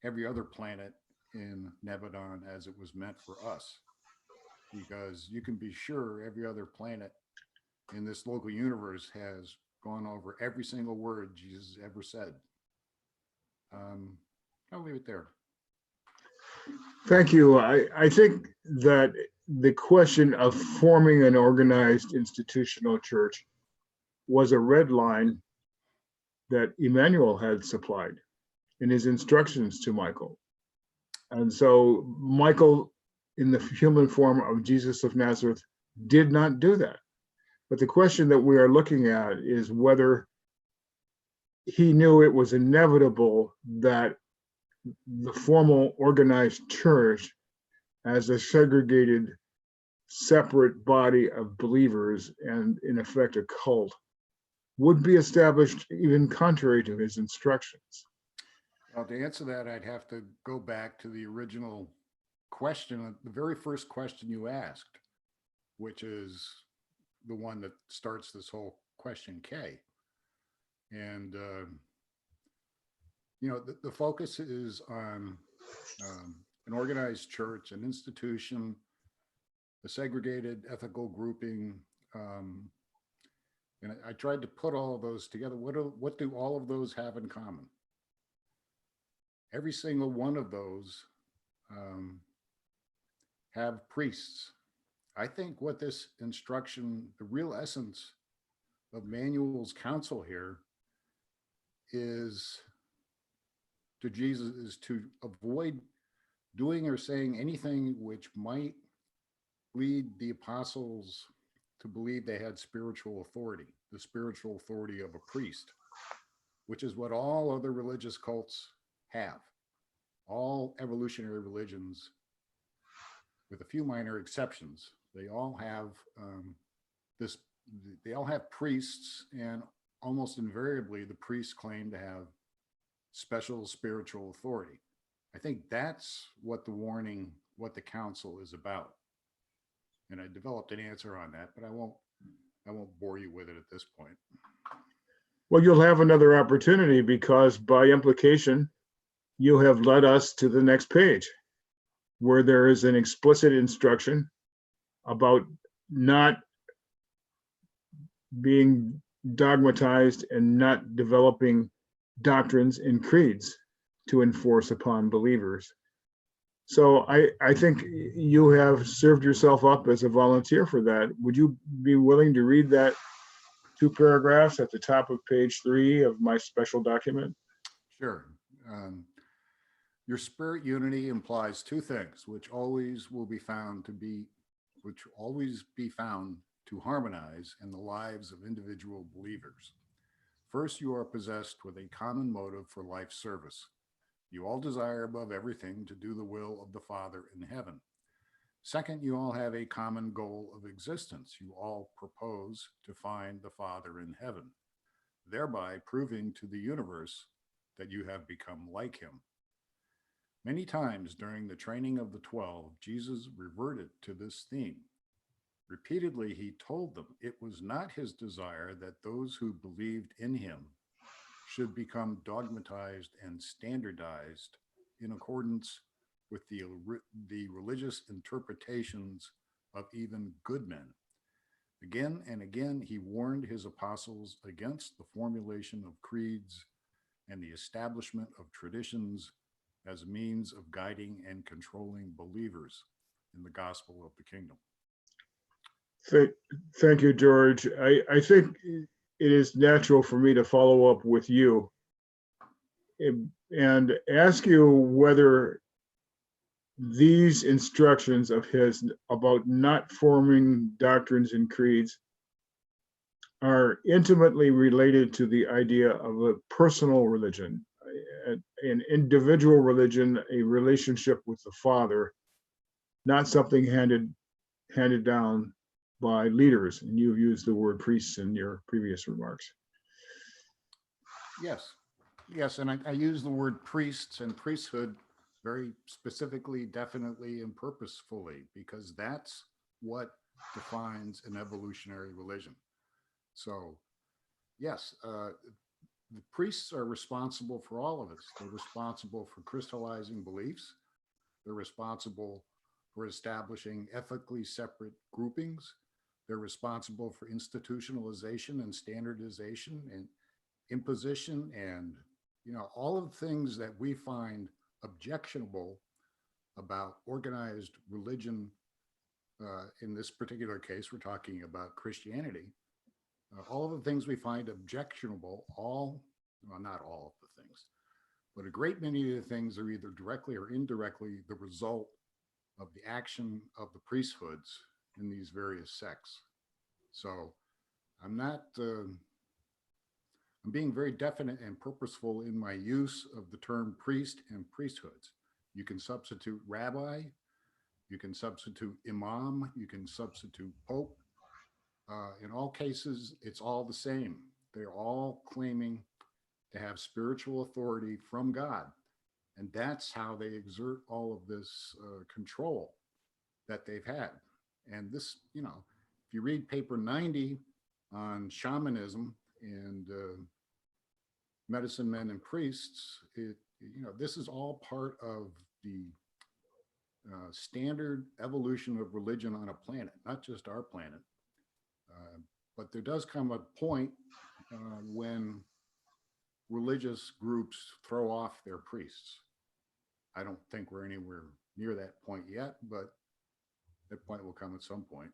every other planet in Nebadon as it was meant for us. Because you can be sure every other planet in this local universe has gone over every single word Jesus ever said. I'll leave it there. Thank you. I think that the question of forming an organized institutional church was a red line that Emmanuel had supplied in his instructions to Michael. And so Michael, in the human form of Jesus of Nazareth, did not do that. But the question that we are looking at is whether he knew it was inevitable that the formal organized church, as a segregated, separate body of believers and in effect a cult, would be established even contrary to his instructions. Well, to answer that, I'd have to go back to the original question, the very first question you asked, which is the one that starts this whole question K. And the focus is on an organized church, an institution, a segregated ethical grouping. And I tried to put all of those together. What do all of those have in common? Every single one of those have priests. I think what this instruction, the real essence of Manuel's counsel here is to Jesus is to avoid doing or saying anything which might lead the apostles to believe they had spiritual authority, the spiritual authority of a priest, which is what all other religious cults have. All evolutionary religions, with a few minor exceptions, they all have they all have priests, and almost invariably the priests claim to have special spiritual authority. I think that's what the warning, what the counsel is about. And I developed an answer on that, but I won't bore you with it at this point. Well, you'll have another opportunity because by implication, you have led us to the next page where there is an explicit instruction about not being dogmatized and not developing doctrines and creeds to enforce upon believers. So I think you have served yourself up as a volunteer for that. Would you be willing to read that 2 paragraphs at the top of page 3 of my special document? Sure. Your spirit unity implies 2 things, which always be found to harmonize in the lives of individual believers. First, you are possessed with a common motive for life service. You all desire above everything to do the will of the Father in heaven. Second, you all have a common goal of existence. You all propose to find the Father in heaven, thereby proving to the universe that you have become like him. Many times during the training of the 12, Jesus reverted to this theme. Repeatedly, he told them it was not his desire that those who believed in him should become dogmatized and standardized in accordance with the religious interpretations of even good men. Again and again, he warned his apostles against the formulation of creeds and the establishment of traditions as means of guiding and controlling believers in the gospel of the kingdom. Thank you, George. I think it is natural for me to follow up with you and ask you whether these instructions of his about not forming doctrines and creeds are intimately related to the idea of a personal religion, an individual religion, a relationship with the Father, not something handed down by leaders. And you've used the word priests in your previous remarks. Yes, and I use the word priests and priesthood very specifically, definitely, and purposefully, because that's what defines an evolutionary religion. So, yes, the priests are responsible for all of us. They're responsible for crystallizing beliefs. They're responsible for establishing ethically separate groupings. They're responsible for institutionalization and standardization and imposition and, all of the things that we find objectionable about organized religion. In this particular case, we're talking about Christianity. All of the things we find objectionable, not all of the things, but a great many of the things are either directly or indirectly the result of the action of the priesthoods in these various sects. So I'm being very definite and purposeful in my use of the term priest and priesthoods. You can substitute rabbi, you can substitute imam, you can substitute pope. In all cases, it's all the same. They're all claiming to have spiritual authority from God. And that's how they exert all of this control that they've had. And this, if you read paper 90 on shamanism and medicine men and priests, this is all part of the standard evolution of religion on a planet, not just our planet. But there does come a point when religious groups throw off their priests. I don't think we're anywhere near that point yet, but that point will come at some point.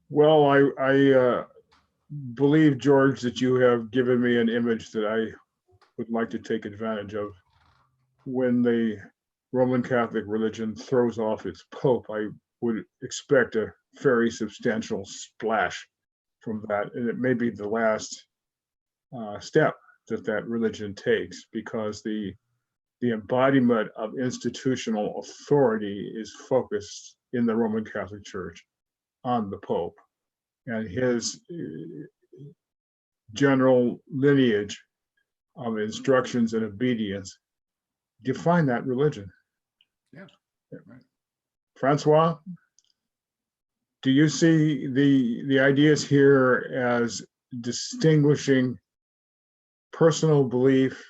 Well, I believe, George, that you have given me an image that I would like to take advantage of. When the Roman Catholic religion throws off its pope, I would expect a very substantial splash from that. And it may be the last step that religion takes, because the embodiment of institutional authority is focused in the Roman Catholic Church on the Pope and his general lineage of instructions and obedience define that religion. Yeah, right. Francois, do you see the ideas here as distinguishing personal belief,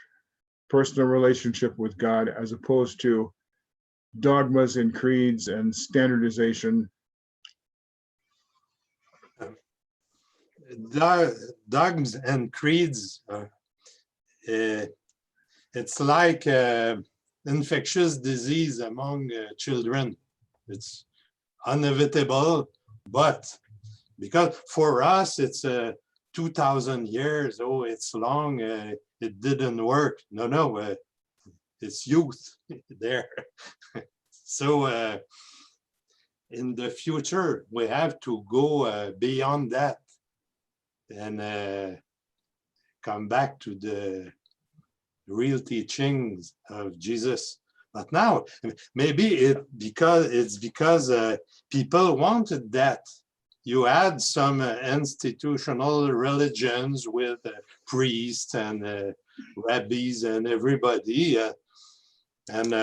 personal relationship with God, as opposed to dogmas and creeds and standardization? Dogmas and creeds, it's like infectious disease among children. It's inevitable, but because for us it's 2,000 years, it's long, it didn't work. No, it's youth there. So in the future, we have to go beyond that and come back to the real teachings of Jesus. But now, maybe it's because people wanted that. You had some institutional religions with priests and rabbis and everybody, and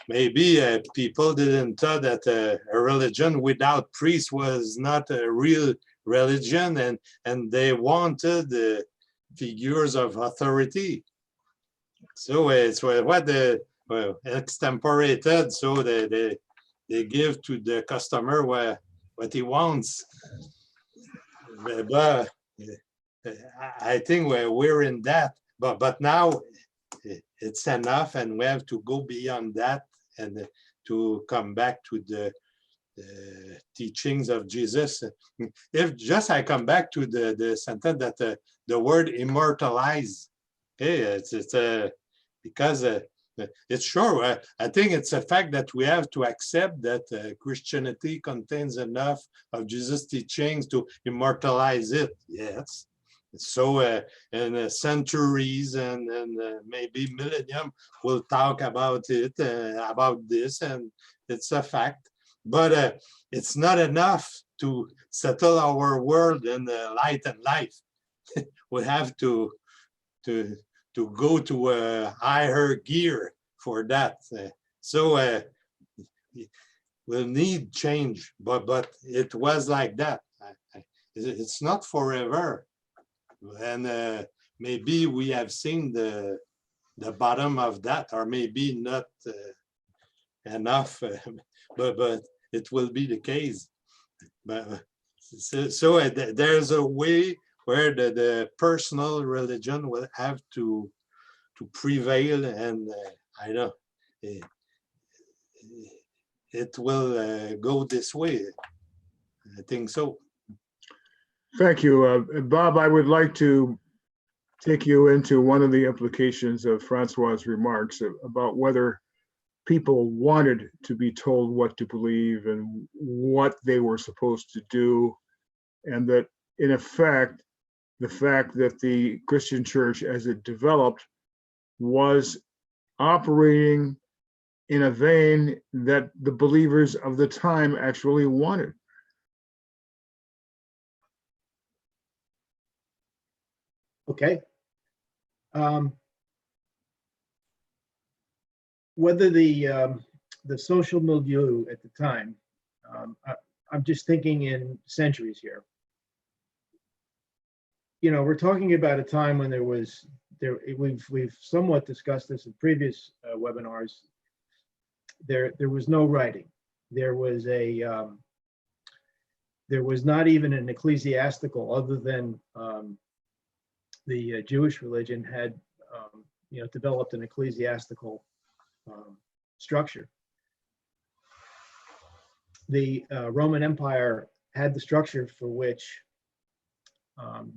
maybe people didn't thought that a religion without priests was not a real religion, and they wanted figures of authority. So it's what the extemporated, so they give to the customer what he wants. But I think we're in that, but now it's enough, and we have to go beyond that and to come back to the teachings of Jesus. If just I come back to the sentence that the word immortalize, hey, it's because it's sure. I think it's a fact that we have to accept that Christianity contains enough of Jesus' teachings to immortalize it. Yes. So in centuries and maybe millennium, we'll talk about it, about this, and it's a fact. But it's not enough to settle our world in light and life. We have to go to a higher gear for that. So we'll need change, but it was like that. It's not forever. And maybe we have seen the bottom of that, or maybe not enough, but it will be the case. But so there's a way where the personal religion will have to prevail, and I know it will go this way. I think so. Thank you. Bob, I would like to take you into one of the implications of Francois's remarks about whether people wanted to be told what to believe and what they were supposed to do, and that in effect, the fact that the Christian church as it developed was operating in a vein that the believers of the time actually wanted. Okay. Whether the social milieu at the time, I'm just thinking in centuries here. You know, we're talking about a time when we've somewhat discussed this in previous webinars. There was no writing. There was not even an ecclesiastical, other than the Jewish religion had developed an ecclesiastical structure. The Roman Empire had the structure for which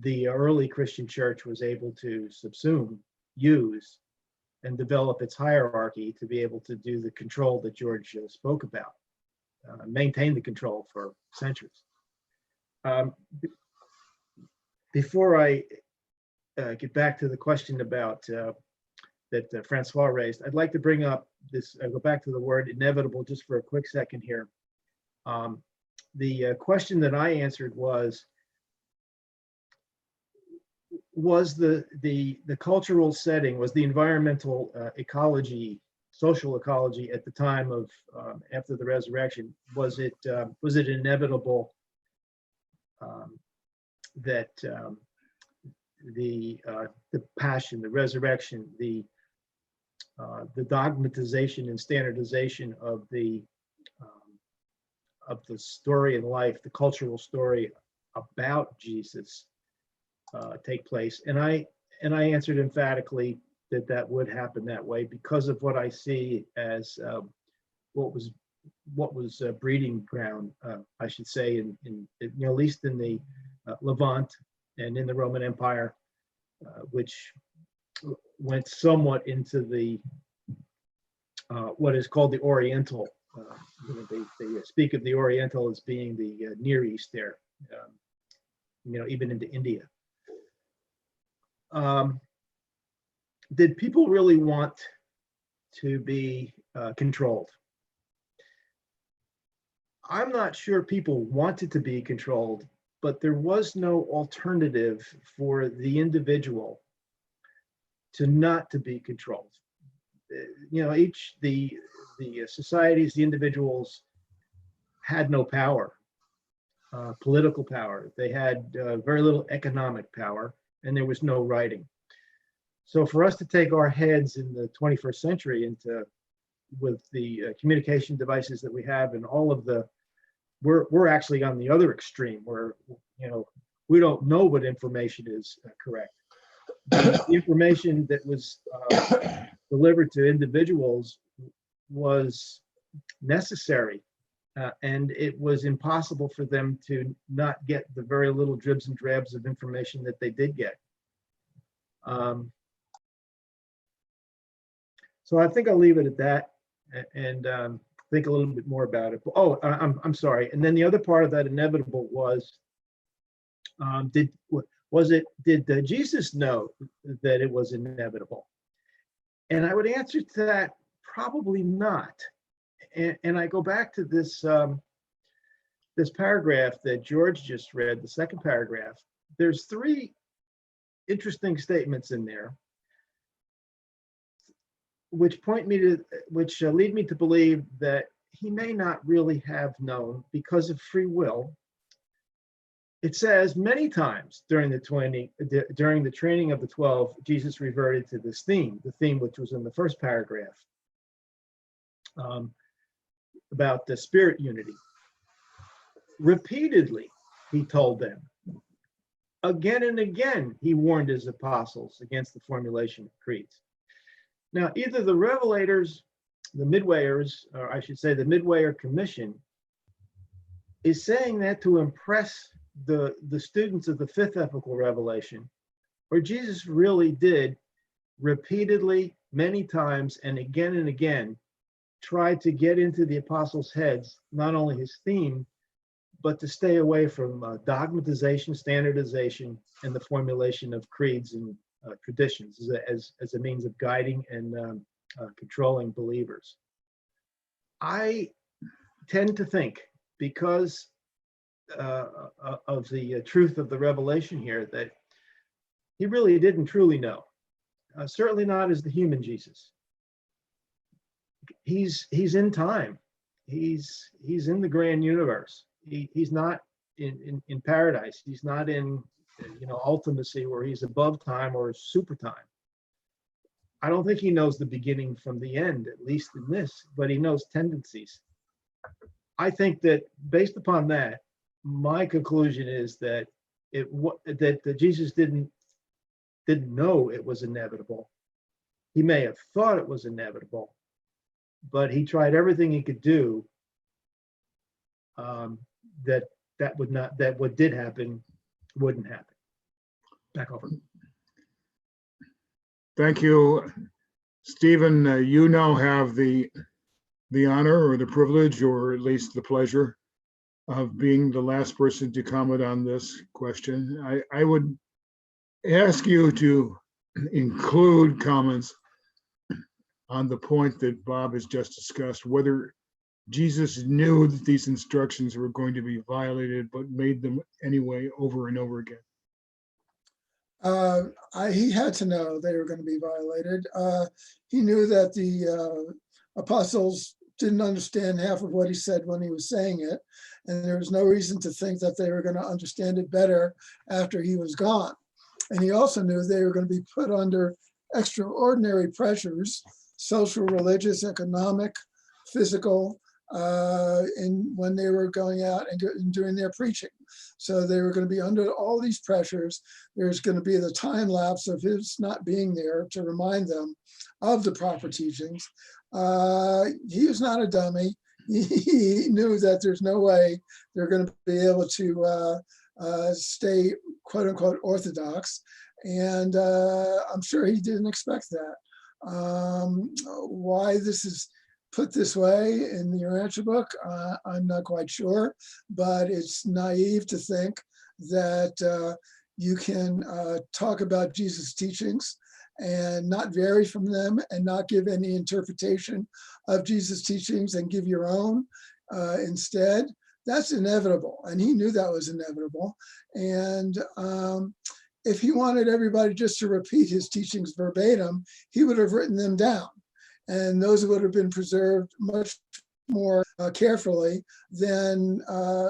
the early Christian church was able to subsume, use, and develop its hierarchy to be able to do the control that George spoke about, maintain the control for centuries. Before I get back to the question about that Francois raised, I'd like to bring up this, go back to the word inevitable just for a quick second here. The question that I answered was the cultural setting, was the environmental ecology, social ecology at the time of after the resurrection, was it inevitable that the passion, the resurrection, the dogmatization and standardization of the story and life, the cultural story about Jesus take place? And I answered emphatically that would happen that way because of what I see as what was breeding ground, I should say, in at least in the Levant and in the Roman Empire, which went somewhat into the what is called the Oriental. They speak of the Oriental as being the Near East there, even into India. Did people really want to be controlled? I'm not sure people wanted to be controlled, but there was no alternative for the individual to not to be controlled. The societies, the individuals had no power, political power. They had very little economic power. and there was no writing. So for us to take our heads in the 21st century with the communication devices that we have and all of the, we're actually on the other extreme where, we don't know what information is correct. The information that was delivered to individuals was necessary, and it was impossible for them to not get the very little dribs and drabs of information that they did get. So I think I'll leave it at that and think a little bit more about it. Oh, I'm sorry. And then the other part of that inevitable was, did Jesus know that it was inevitable? And I would answer to that, probably not. And I go back to this this paragraph that George just read, the second paragraph. There's three interesting statements in there, which lead me to believe that he may not really have known because of free will. It says many times during the training of the 12, Jesus reverted to this theme, the theme which was in the first paragraph, about the spirit unity. Repeatedly, he told them. Again and again, he warned his apostles against the formulation of creeds. Now, either the revelators, the midwayers, or I should say the midwayer commission, is saying that to impress the students of the fifth ethical revelation, or Jesus really did repeatedly, many times, and again, try to get into the apostles' heads, not only his theme, but to stay away from dogmatization, standardization, and the formulation of creeds and traditions as a means of guiding and controlling believers. I tend to think, because of the truth of the revelation here, that he really didn't truly know. Certainly not as the human Jesus. He's in time. He's in the grand universe. He's not in paradise. He's not in ultimacy where he's above time or super time. I don't think he knows the beginning from the end, at least in this, but he knows tendencies. I think that based upon that, my conclusion is that that Jesus didn't know it was inevitable. He may have thought it was inevitable, but he tried everything he could do that what did happen wouldn't happen. Back over. Thank you, Stephen. You now have the honor or the privilege, or at least the pleasure, of being the last person to comment on this question. I would ask you to include comments on the point that Bob has just discussed, whether Jesus knew that these instructions were going to be violated, but made them anyway over and over again. He had to know they were going to be violated. He knew that the apostles didn't understand half of what he said when he was saying it, and there was no reason to think that they were going to understand it better after he was gone. And he also knew they were going to be put under extraordinary pressures, social, religious, economic, physical, when they were going out and doing their preaching. So they were going to be under all these pressures. There's going to be the time lapse of his not being there to remind them of the proper teachings. He was not a dummy. He knew that there's no way they're going to be able to stay quote unquote orthodox. And I'm sure he didn't expect that. Why this is put this way in the Urantia book, I'm not quite sure, but it's naive to think that you can talk about Jesus' teachings and not vary from them and not give any interpretation of Jesus' teachings and give your own instead. That's inevitable, and he knew that was inevitable. And if he wanted everybody just to repeat his teachings verbatim, he would have written them down. And those would have been preserved much more carefully, then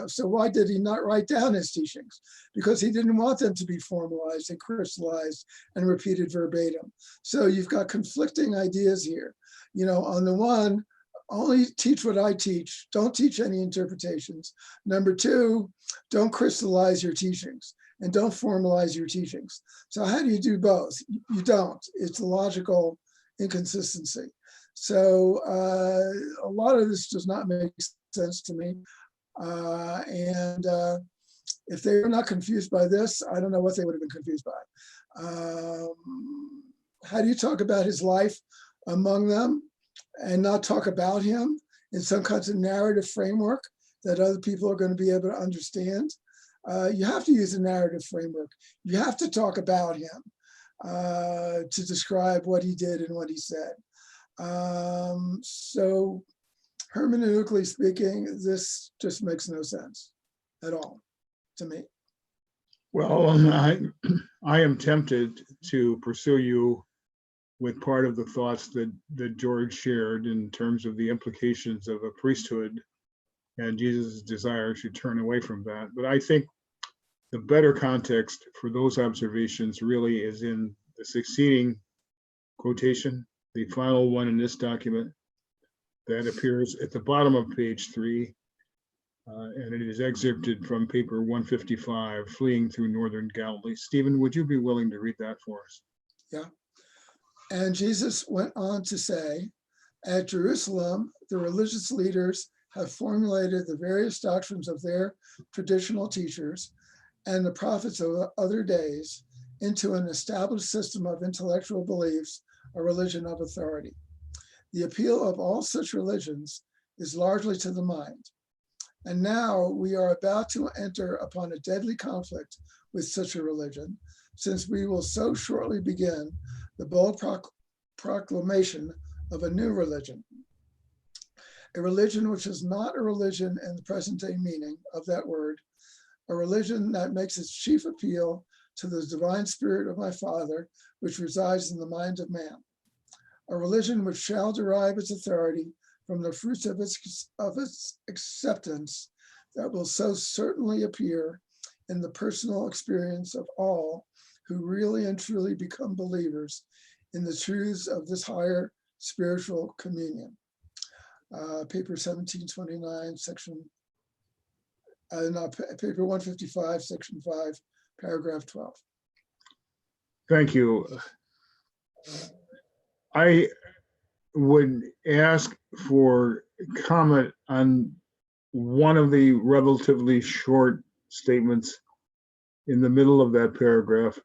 so why did he not write down his teachings? Because he didn't want them to be formalized and crystallized and repeated verbatim. So you've got conflicting ideas here. You know, on the one, only teach what I teach. Don't teach any interpretations. Number two, don't crystallize your teachings and don't formalize your teachings. So how do you do both? You don't. It's a logical inconsistency. So a lot of this does not make sense to me. If they were not confused by this, I don't know what they would have been confused by. How do you talk about his life among them and not talk about him in some kinds of narrative framework that other people are going to be able to understand? You have to use a narrative framework. You have to talk about him to describe what he did and what he said. So hermeneutically speaking, this just makes no sense at all to me. Well, I am tempted to pursue you with part of the thoughts that George shared in terms of the implications of a priesthood and Jesus' desire to turn away from that. But I think the better context for those observations really is in the succeeding quotation, the final one in this document that appears at the bottom of page 3. And it is excerpted from paper 155, Fleeing Through Northern Galilee. Stephen, would you be willing to read that for us? Yeah. And Jesus went on to say, at Jerusalem, the religious leaders have formulated the various doctrines of their traditional teachers and the prophets of other days into an established system of intellectual beliefs, a religion of authority. The appeal of all such religions is largely to the mind. And now we are about to enter upon a deadly conflict with such a religion, since we will so shortly begin the bold proclamation of a new religion, a religion which is not a religion in the present day meaning of that word, a religion that makes its chief appeal to the divine spirit of my Father, which resides in the mind of man, a religion which shall derive its authority from the fruits of its acceptance that will so certainly appear in the personal experience of all who really and truly become believers in the truths of this higher spiritual communion. Paper 1729, paper 155, section 5, paragraph 12. Thank you. I would ask for comment on one of the relatively short statements in the middle of that paragraph.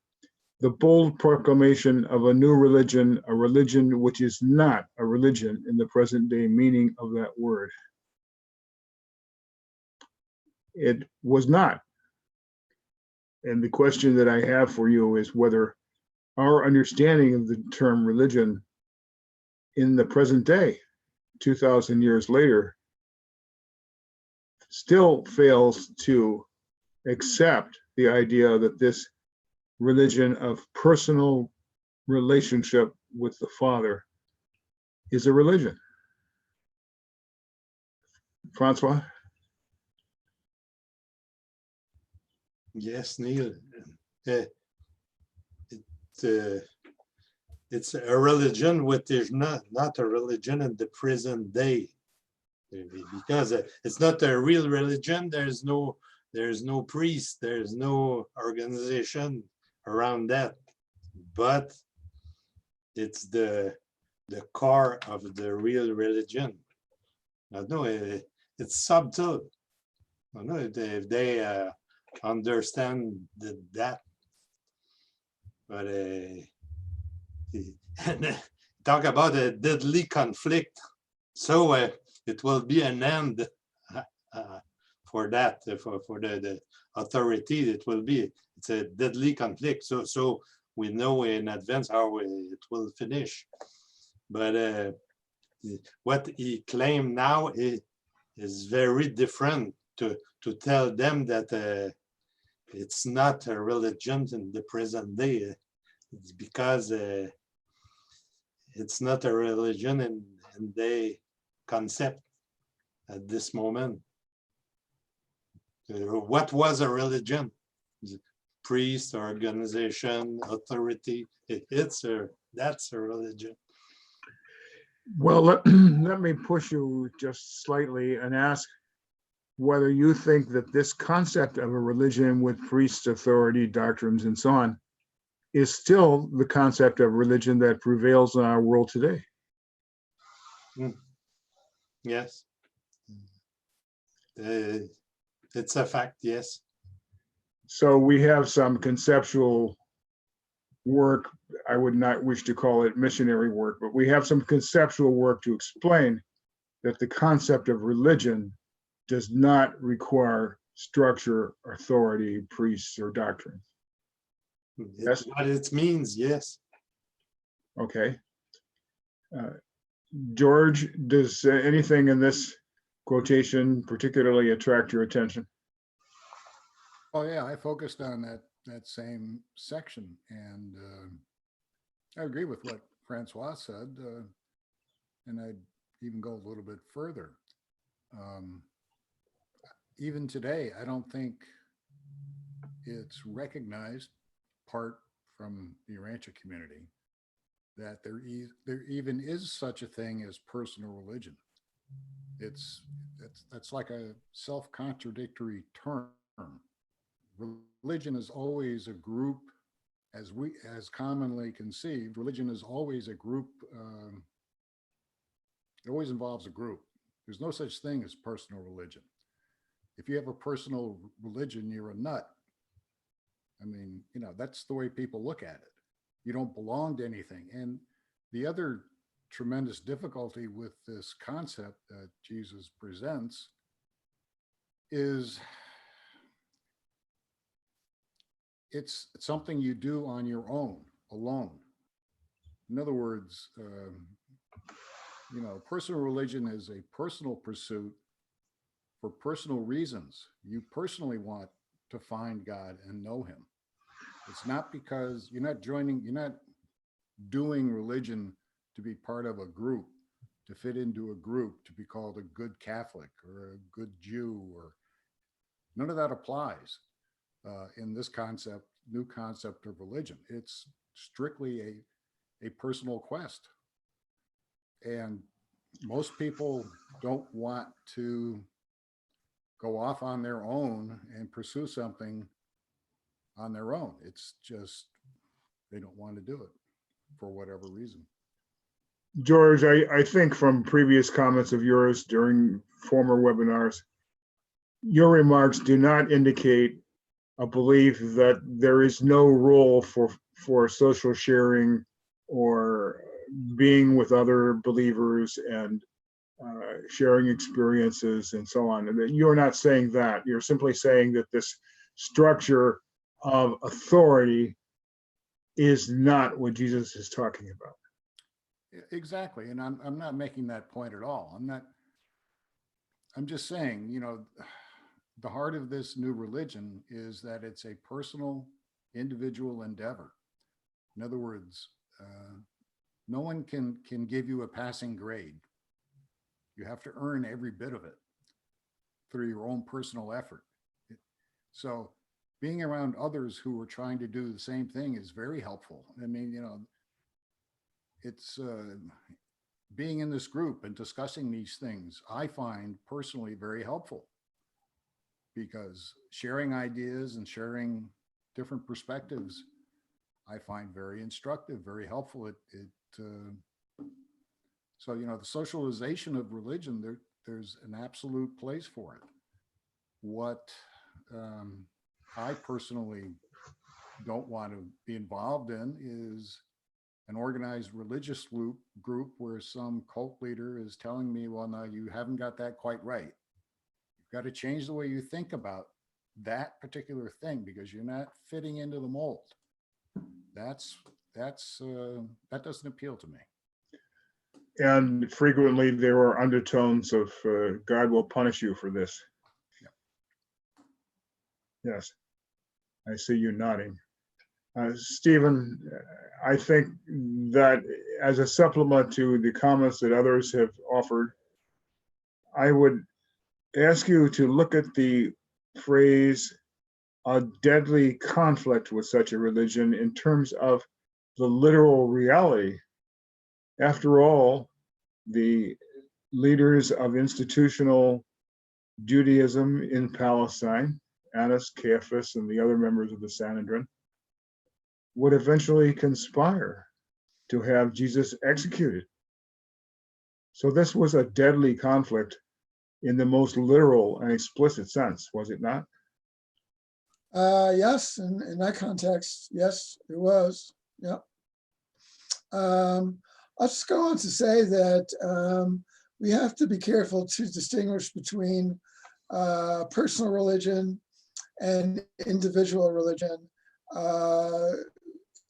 The bold proclamation of a new religion, a religion which is not a religion in the present day meaning of that word. It was not. And the question that I have for you is whether our understanding of the term religion in the present day, 2,000 years later, still fails to accept the idea that this religion of personal relationship with the Father is a religion. Francois? Yes, Neil. It's a religion which is not a religion in the present day, because it's not a real religion. There's no priest, there's no organization around that, but it's the core of the real religion. I know it's subtle. I know if they understand that, but and talk about a deadly conflict. So it will be an end for that, for the authority. It's a deadly conflict. So we know in advance how it will finish. But what he claimed now is very different to tell them that it's not a religion in the present day. It's because it's not a religion in their concept. at this moment. What was a religion? Priest, organization, authority. That's a religion. Well, let me push you just slightly and ask whether you think that this concept of a religion with priests, authority, doctrines, and so on is still the concept of religion that prevails in our world today. Yes. It's a fact, yes. So we have some conceptual work. I would not wish to call it missionary work, but we have some conceptual work to explain that the concept of religion does not require structure, authority, priests, or doctrine. Yes. It's what it means, yes. Okay. George, does anything in this quotation particularly attract your attention? Oh yeah, I focused on that same section, and I agree with what Francois said, and I'd even go a little bit further. Even today, I don't think it's recognized, part from the Urantia community, that there even is such a thing as personal religion. That's like a self-contradictory term. Religion is always a group, as commonly conceived. Religion is always a group. It always involves a group. There's no such thing as personal religion. If you have a personal religion, you're a nut. I mean, that's the way people look at it. You don't belong to anything. And the other tremendous difficulty with this concept that Jesus presents is it's something you do on your own, alone. In other words, personal religion is a personal pursuit for personal reasons. You personally want to find God and know him. It's not because you're not doing religion to be part of a group, to fit into a group, to be called a good Catholic or a good Jew, or none of that applies in this new concept of religion. It's strictly a personal quest. And most people don't want to go off on their own and pursue something on their own. It's just, they don't want to do it for whatever reason. George, I think from previous comments of yours during former webinars, your remarks do not indicate a belief that there is no role for social sharing or being with other believers and sharing experiences and so on. And that you're not saying that. You're simply saying that this structure of authority is not what Jesus is talking about. Exactly. And I'm not making that point at all. I'm just saying, the heart of this new religion is that it's a personal, individual endeavor. In other words, no one can give you a passing grade. You have to earn every bit of it through your own personal effort. So being around others who are trying to do the same thing is very helpful. I mean, it's being in this group and discussing these things, I find personally very helpful, because sharing ideas and sharing different perspectives, I find very instructive, very helpful. So, the socialization of religion, there's an absolute place for it. What I personally don't want to be involved in is an organized religious group where some cult leader is telling me, well, no, you haven't got that quite right. You've got to change the way you think about that particular thing because you're not fitting into the mold. That doesn't appeal to me. And frequently there are undertones of God will punish you for this. Yep. Yes, I see you nodding. Stephen, I think that as a supplement to the comments that others have offered, I would ask you to look at the phrase "a deadly conflict with such a religion" in terms of the literal reality. After all, the leaders of institutional Judaism in Palestine, Annas, Caiaphas, and the other members of the Sanhedrin, would eventually conspire to have Jesus executed. So this was a deadly conflict in the most literal and explicit sense, was it not? Yes, in that context, yes, it was. Yep. I'll just go on to say that we have to be careful to distinguish between personal religion and individual religion.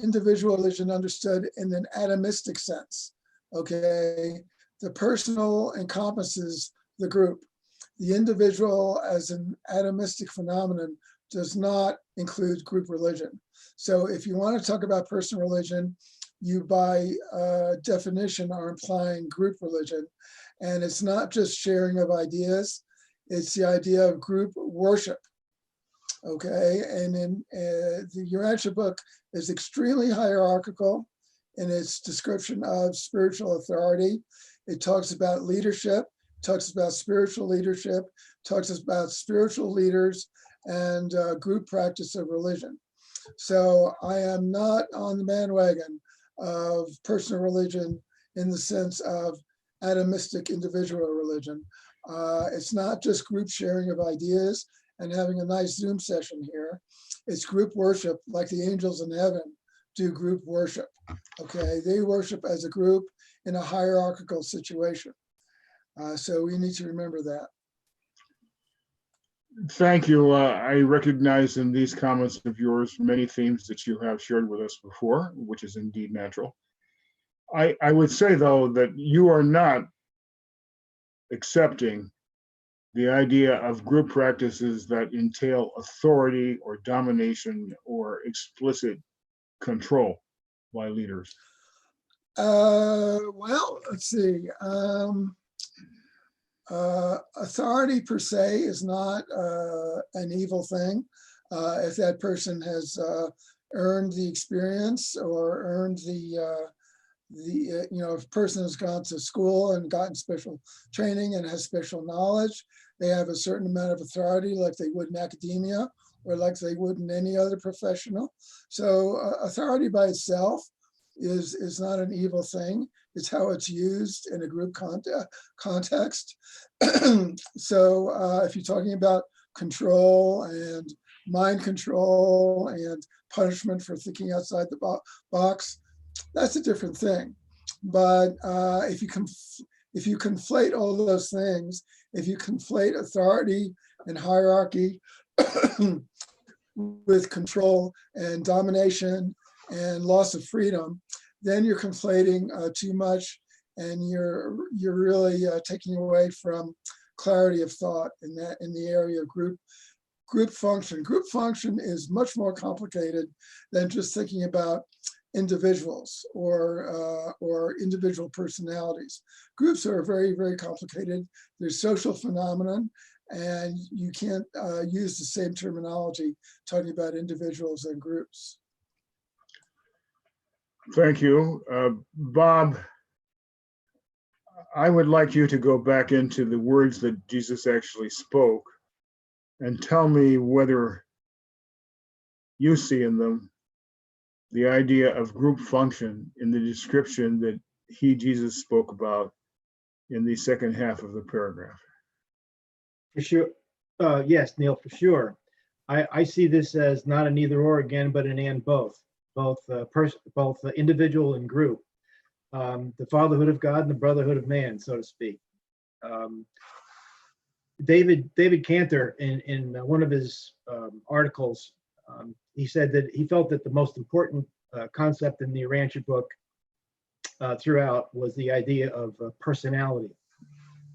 Individual religion understood in an atomistic sense, okay? The personal encompasses the group. The individual as an atomistic phenomenon does not include group religion. So if you want to talk about personal religion, you by definition are implying group religion. And it's not just sharing of ideas, it's the idea of group worship. Okay, and in the Urantia book is extremely hierarchical in its description of spiritual authority. It talks about leadership, talks about spiritual leadership, talks about spiritual leaders and group practice of religion. So I am not on the bandwagon of personal religion in the sense of atomistic individual religion. It's not just group sharing of ideas and having a nice Zoom session here. It's group worship, like the angels in heaven do group worship. Okay, they worship as a group in a hierarchical situation. So we need to remember that. Thank you. I recognize in these comments of yours many themes that you have shared with us before, which is indeed natural. I would say, though, that you are not accepting the idea of group practices that entail authority or domination or explicit control by leaders. Well, let's see. Authority per se is not an evil thing. If that person has earned the experience or earned you know, if a person has gone to school and gotten special training and has special knowledge, they have a certain amount of authority like they would in academia or like they would in any other professional. So authority by itself is not an evil thing. It's how it's used in a group context. So if you're talking about control and mind control and punishment for thinking outside the box, that's a different thing. But if you conflate all of those things, if you conflate authority and hierarchy with control and domination and loss of freedom, then you're conflating too much, and you're really taking away from clarity of thought in the area of group function. Group function is much more complicated than just thinking about individuals or individual personalities. Groups are very, very complicated. They're social phenomenon, and you can't use the same terminology talking about individuals and groups. Thank you. Bob, I would like you to go back into the words that Jesus actually spoke and tell me whether you see in them the idea of group function in the description that Jesus, spoke about in the second half of the paragraph. For sure. Yes, Neil, for sure. I see this as not an either or again, but an and both individual and group. The fatherhood of God and the brotherhood of man, so to speak. David Cantor, in one of his articles, he said that he felt that the most important concept in the Urantia book throughout was the idea of personality.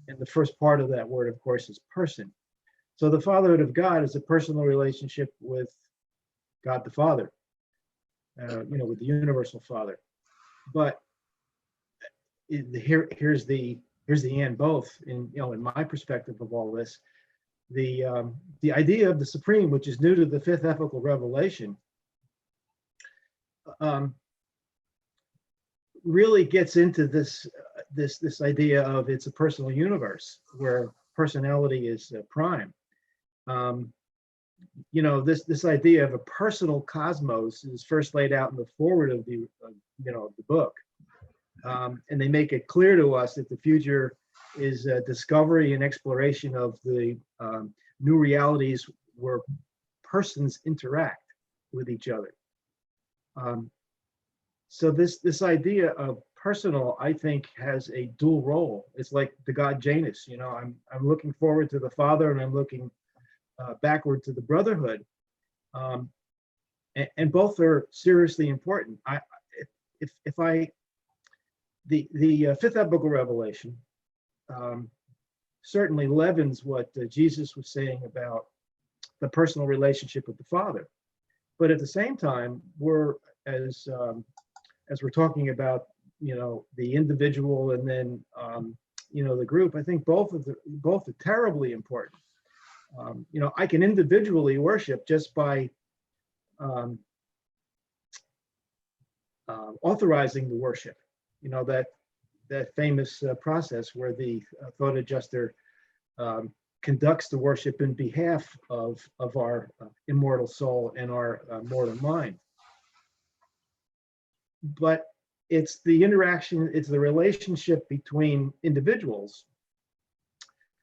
And the first part of that word, of course, is person. So the fatherhood of God is a personal relationship with God the Father, with the universal Father. But here's the and both in my perspective of all this. the idea of the supreme, which is new to the fifth epochal revelation, really gets into this idea of it's a personal universe where personality is prime. This idea of a personal cosmos is first laid out in the foreword of the book, and they make it clear to us that the future is discovery and exploration of the new realities where persons interact with each other. So this idea of personal, I think, has a dual role. It's like the god Janus. I'm looking forward to the Father, and I'm looking backward to the brotherhood, and both are seriously important. The fifth epochal revelation certainly leavens what Jesus was saying about the personal relationship with the Father, but at the same time, as we're talking about, the individual and then the group, I think both are terribly important. I can individually worship just by authorizing the worship. That famous process where the thought adjuster conducts the worship in behalf of our immortal soul and our mortal mind. But it's the interaction, it's the relationship between individuals.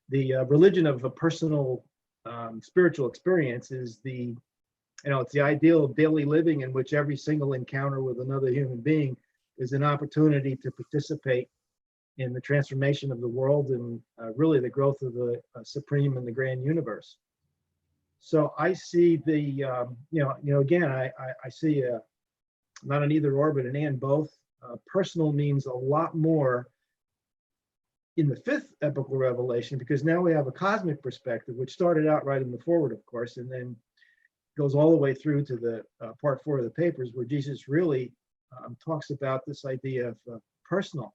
The religion of a personal spiritual experience is it's the ideal of daily living in which every single encounter with another human being is an opportunity to participate in the transformation of the world and really the growth of the supreme and the grand universe. So I see again, I see not an either or, but an and both. Personal means a lot more in the fifth epochal revelation, because now we have a cosmic perspective, which started out right in the forward, of course, and then goes all the way through to the part 4 of the papers, where Jesus really talks about this idea of personal.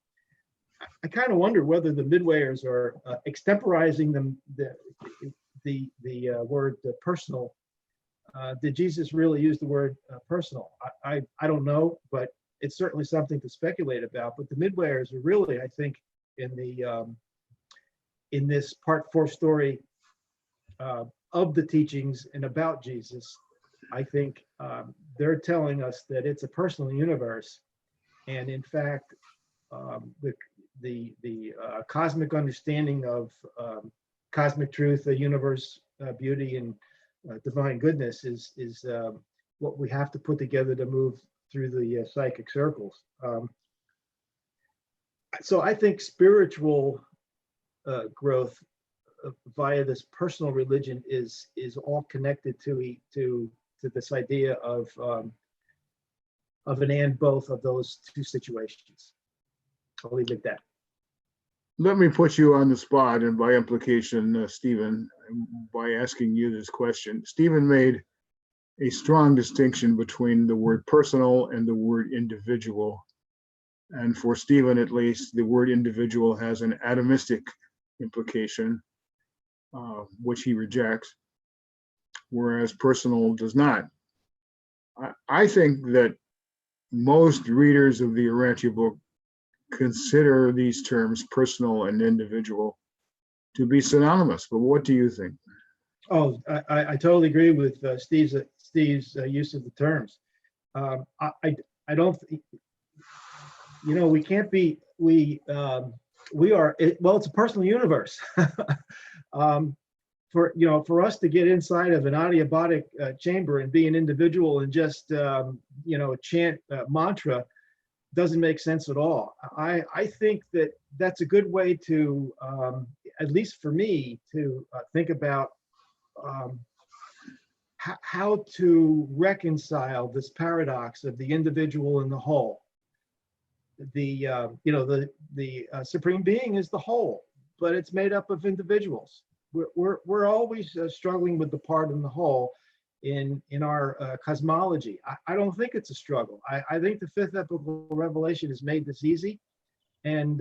I kind of wonder whether the midwayers are extemporizing the word personal. Did Jesus really use the word personal? I don't know, but it's certainly something to speculate about. But the midwayers are really, I think, in this part 4 story of the teachings and about Jesus, I think they're telling us that it's a personal universe, and in fact, the cosmic understanding of cosmic truth, the universe, beauty, and divine goodness is what we have to put together to move through the psychic circles. So I think spiritual growth via this personal religion is all connected to this idea of an and both of those two situations. I'll leave it at that. Let me put you on the spot, and by implication, Stephen, by asking you this question. Stephen made a strong distinction between the word personal and the word individual. And for Stephen, at least, the word individual has an atomistic implication, which he rejects, whereas personal does not. I think that most readers of the Urantia book consider these terms, personal and individual, to be synonymous. But what do you think? Oh, I totally agree with Steve's use of the terms. I don't. We can't be. We are. It's a personal universe. For us to get inside of an adiabatic chamber and be an individual and just chant mantra doesn't make sense at all. I think that that's a good way to, at least for me, to think about how to reconcile this paradox of the individual and the whole. The supreme being is the whole, but it's made up of individuals. We're always struggling with the part and the whole in our cosmology. I don't think it's a struggle. I think the fifth epochal revelation has made this easy, and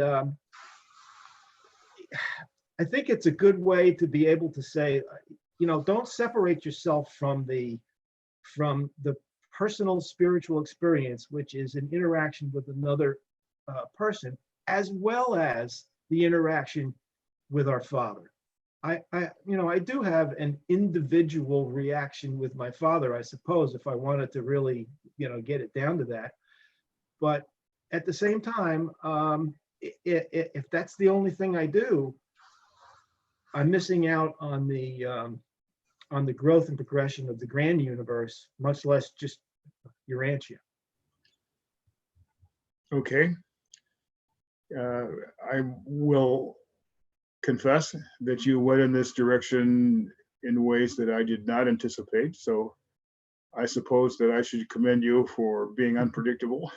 I think it's a good way to be able to say, don't separate yourself from the personal spiritual experience, which is an interaction with another person, as well as the interaction with our Father. I do have an individual reaction with my Father, I suppose, if I wanted to really, get it down to that. But at the same time, if that's the only thing I do, I'm missing out on the growth and progression of the grand universe, much less just Urantia. Okay. I will confess that you went in this direction in ways that I did not anticipate. So I suppose that I should commend you for being unpredictable.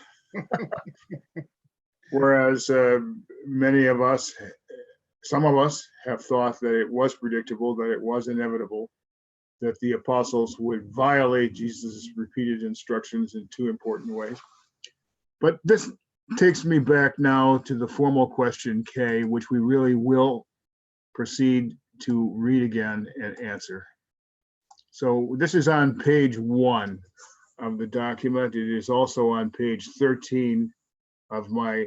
Whereas many of us, some of us have thought that it was predictable, that it was inevitable, that the apostles would violate Jesus' repeated instructions in two important ways. But this takes me back now to the formal question K, which we really will proceed to read again and answer. So this is on page 1 of the document. It is also on page 13 of my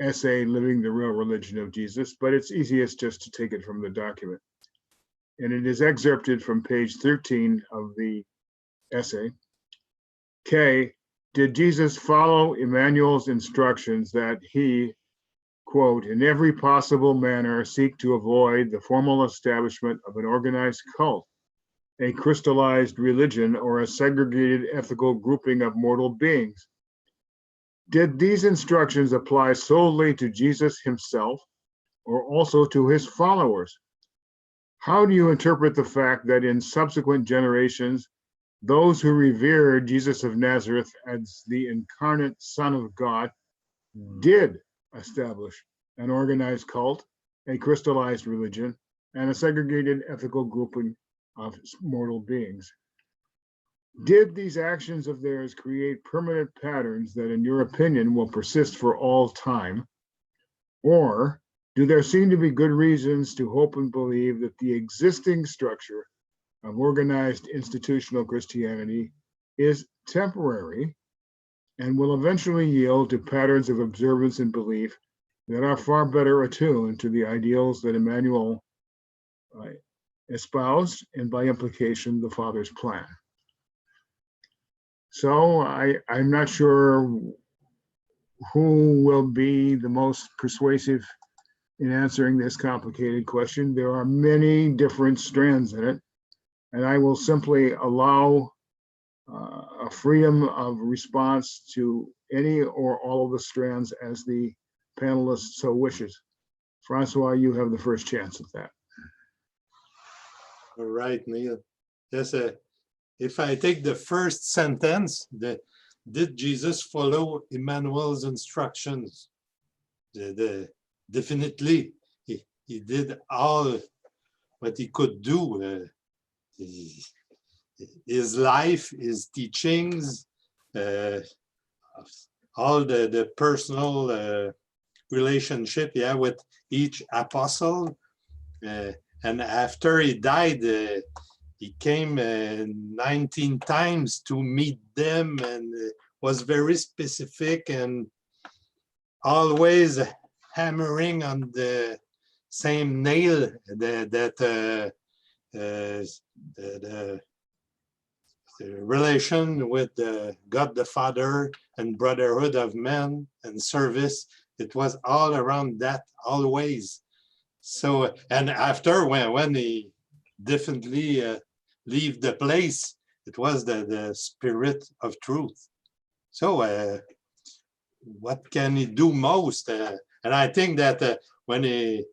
essay, Living the Real Religion of Jesus, but it's easiest just to take it from the document. And it is excerpted from page 13 of the essay. K, did Jesus follow Emmanuel's instructions that he, quote, in every possible manner seek to avoid the formal establishment of an organized cult, a crystallized religion, or a segregated ethical grouping of mortal beings? Did these instructions apply solely to Jesus himself or also to his followers? How do you interpret the fact that in subsequent generations, those who revered Jesus of Nazareth as the incarnate Son of God did establish an organized cult, a crystallized religion, and a segregated ethical grouping of mortal beings? Did these actions of theirs create permanent patterns that, in your opinion, will persist for all time? Or do there seem to be good reasons to hope and believe that the existing structure of organized institutional Christianity is temporary and will eventually yield to patterns of observance and belief that are far better attuned to the ideals that Emmanuel espoused, and by implication, the Father's plan? So I'm not sure who will be the most persuasive in answering this complicated question. There are many different strands in it, and I will simply allow a freedom of response to any or all of the strands as the panelist so wishes. Francois, you have the first chance at that. All right, Neil. Yes, if I take the first sentence, did Jesus follow Emmanuel's instructions? Definitely, he did all what he could do. His life, his teachings, all the personal relationship, with each apostle. And after he died, he came 19 times to meet them, and was very specific and always hammering on the same nail that the relation with God the Father and brotherhood of men and service. It was all around that always. So, and after when he definitely leave the place, it was the spirit of truth. So what can he do most? And I think that when he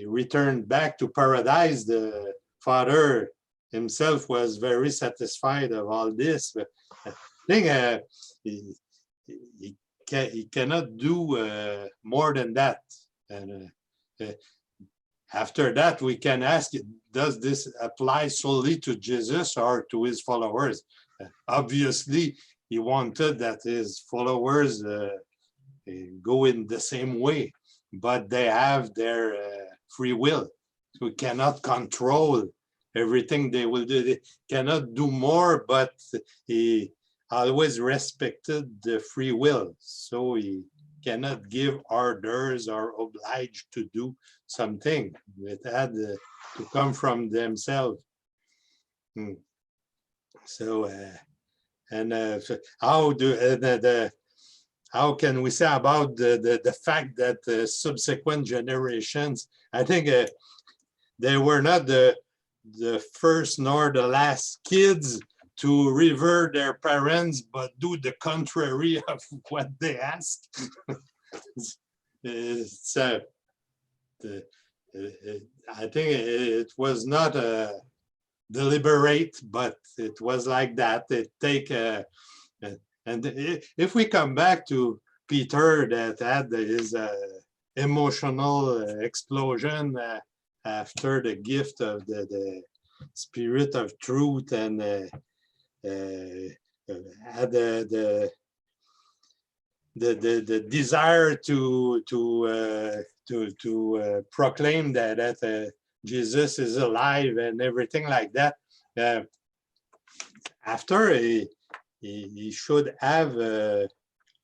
returned back to paradise, the Father himself was very satisfied of all this. But I think he cannot do more than that. And after that, we can ask, does this apply solely to Jesus or to his followers? Obviously, he wanted that his followers go in the same way. but they have their free will. So we cannot control everything they will do. They cannot do more, but he always respected the free will. So he cannot give orders or obliged to do something. It had to come from themselves. So, so how can we say about the fact that subsequent generations, I think they were not the first nor the last kids to revere their parents, but do the contrary of what they ask. I think it was not deliberate, but it was like that. It take and if we come back to Peter that had his emotional explosion after the gift of the spirit of truth, and had the desire to proclaim that Jesus is alive and everything like that. After he should have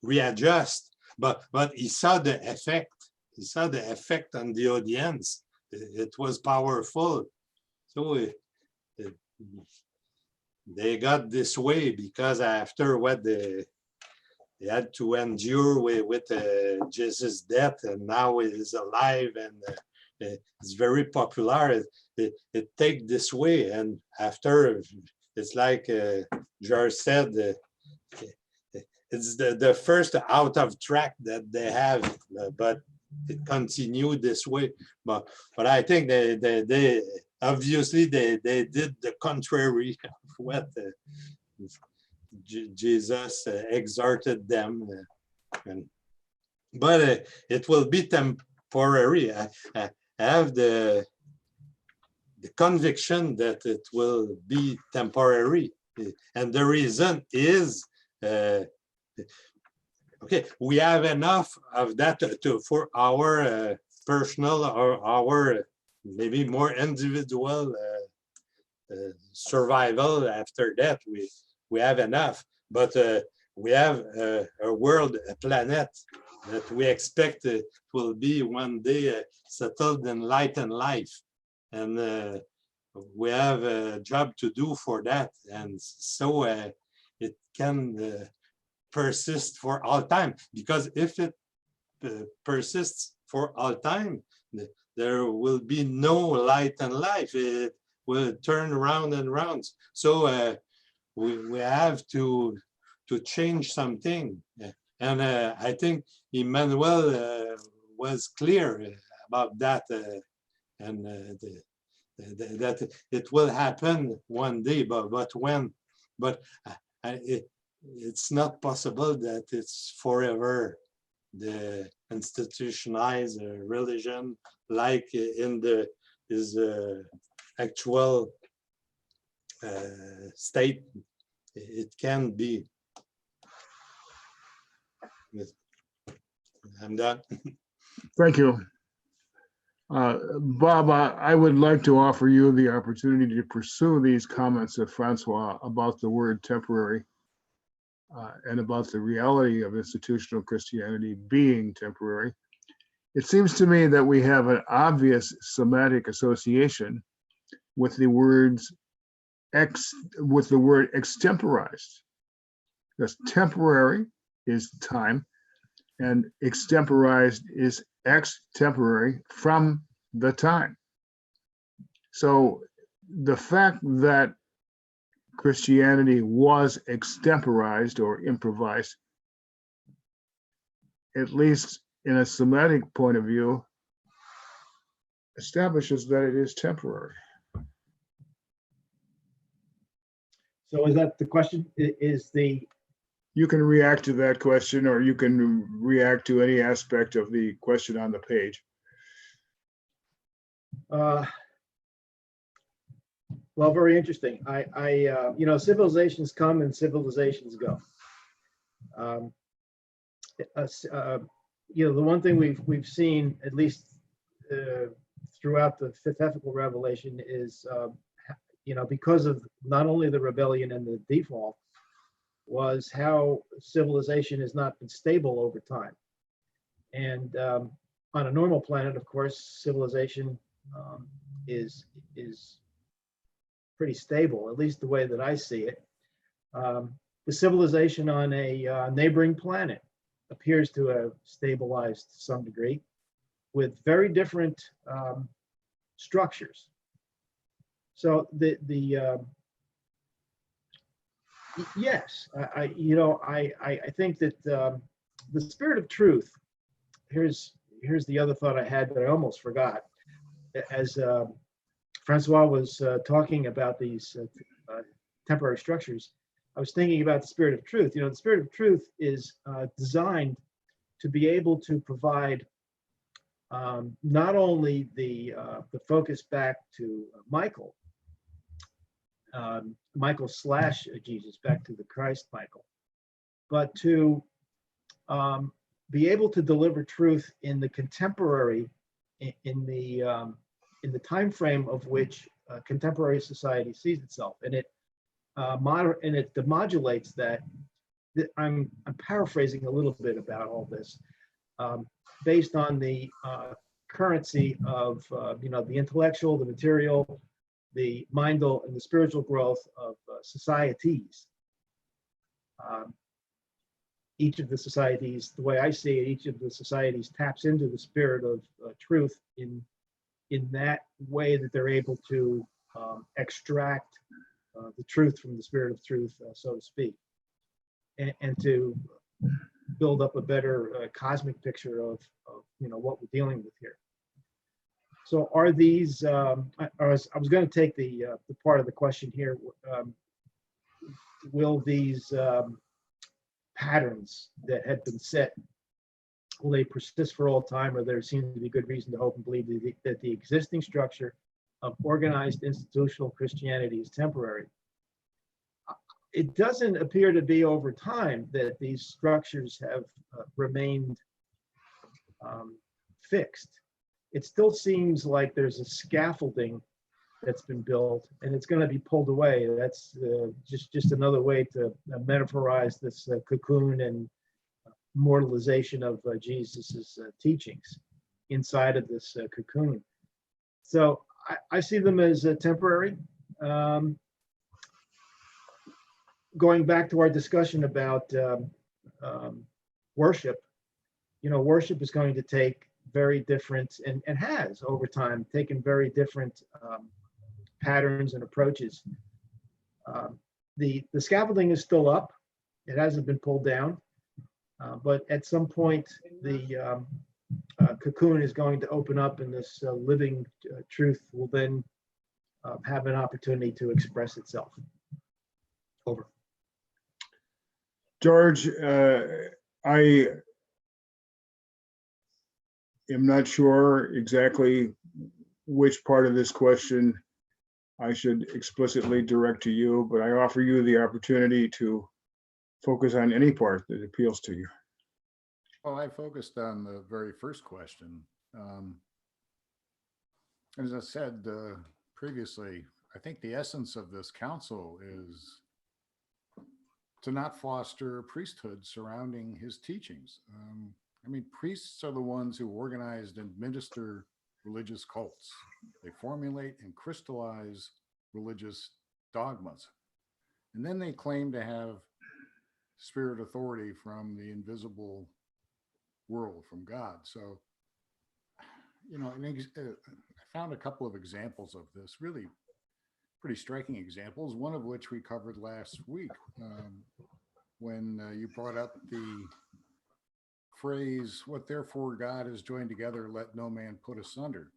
readjust, but he saw the effect. He saw the effect on the audience. It was powerful. So they got this way because after what they had to endure with Jesus' death, and now he is alive and it's very popular. It take this way, and after it's like George said, it's the first out of track that they have, but it continued this way. But I think they obviously they did the contrary of what Jesus exhorted them, but it will be temporary. I have the conviction that it will be temporary, and the reason is okay, we have enough of that for our personal or our maybe more individual survival. After that, we have enough, but we have a world, a planet that we expect will be one day settled in light and life, and we have a job to do for that, and so it can persist for all time, because if it persists for all time, there will be no light and life. It will turn round and round. So we have to change something, and I think Emmanuel was clear about that, and that it will happen one day, but when? But it's not possible that it's forever, the institutionalized religion, like in his actual state. It can be. I'm done. Thank you. Bob, I would like to offer you the opportunity to pursue these comments of Francois about the word temporary and about the reality of institutional Christianity being temporary. It seems to me that we have an obvious semantic association with the word extemporized. Because temporary is time, and extemporized is extemporary, from the time. So the fact that Christianity was extemporized or improvised, at least in a semantic point of view, establishes that it is temporary. So is that the question? You can react to that question, or you can react to any aspect of the question on the page. Well, very interesting. Civilizations come and civilizations go. the one thing we've seen, at least throughout the fifth ethical revelation, is because of not only the rebellion and the default, was how civilization has not been stable over time. And on a normal planet, of course, civilization is pretty stable, at least the way that I see it. The civilization on a neighboring planet appears to have stabilized to some degree with very different structures. So yes, I think that the spirit of truth. Here's the other thought I had that I almost forgot. As Francois was talking about these temporary structures, I was thinking about the spirit of truth. The spirit of truth is designed to be able to provide not only the focus back to Michael / Jesus, back to the Christ Michael, but to be able to deliver truth in the contemporary, in the time frame of which contemporary society sees itself, and it demodulates that. I'm paraphrasing a little bit about all this, based on the currency of the intellectual, the material, the mindal, and the spiritual growth of societies. Each of the societies, the way I see it, each of the societies taps into the spirit of truth in that way that they're able to extract the truth from the spirit of truth, so to speak, and to build up a better cosmic picture of what we're dealing with here. So are these, I was going to take the part of the question here, will these patterns that had been set, will they persist for all time, or there seems to be good reason to hope and believe that the existing structure of organized institutional Christianity is temporary? It doesn't appear to be over time that these structures have remained fixed. It still seems like there's a scaffolding that's been built and it's going to be pulled away. That's just another way to metaphorize this cocoon and mortalization of Jesus's teachings inside of this cocoon. So I see them as temporary. Going back to our discussion about worship, worship is going to take very different, and has over time taken very different patterns and approaches. The scaffolding is still up; it hasn't been pulled down, but at some point the cocoon is going to open up, and this living truth will then have an opportunity to express itself. Over. George, I am not sure exactly which part of this question I should explicitly direct to you, but I offer you the opportunity to focus on any part that appeals to you. Well, I focused on the very first question. As I said previously, I think the essence of this council is to not foster priesthood surrounding his teachings. Priests are the ones who organize and administer religious cults. They formulate and crystallize religious dogmas. And then they claim to have spirit authority from the invisible world, from God. So, I found a couple of examples of this, really pretty striking examples, one of which we covered last week when you brought up the phrase, "What therefore God has joined together, let no man put asunder."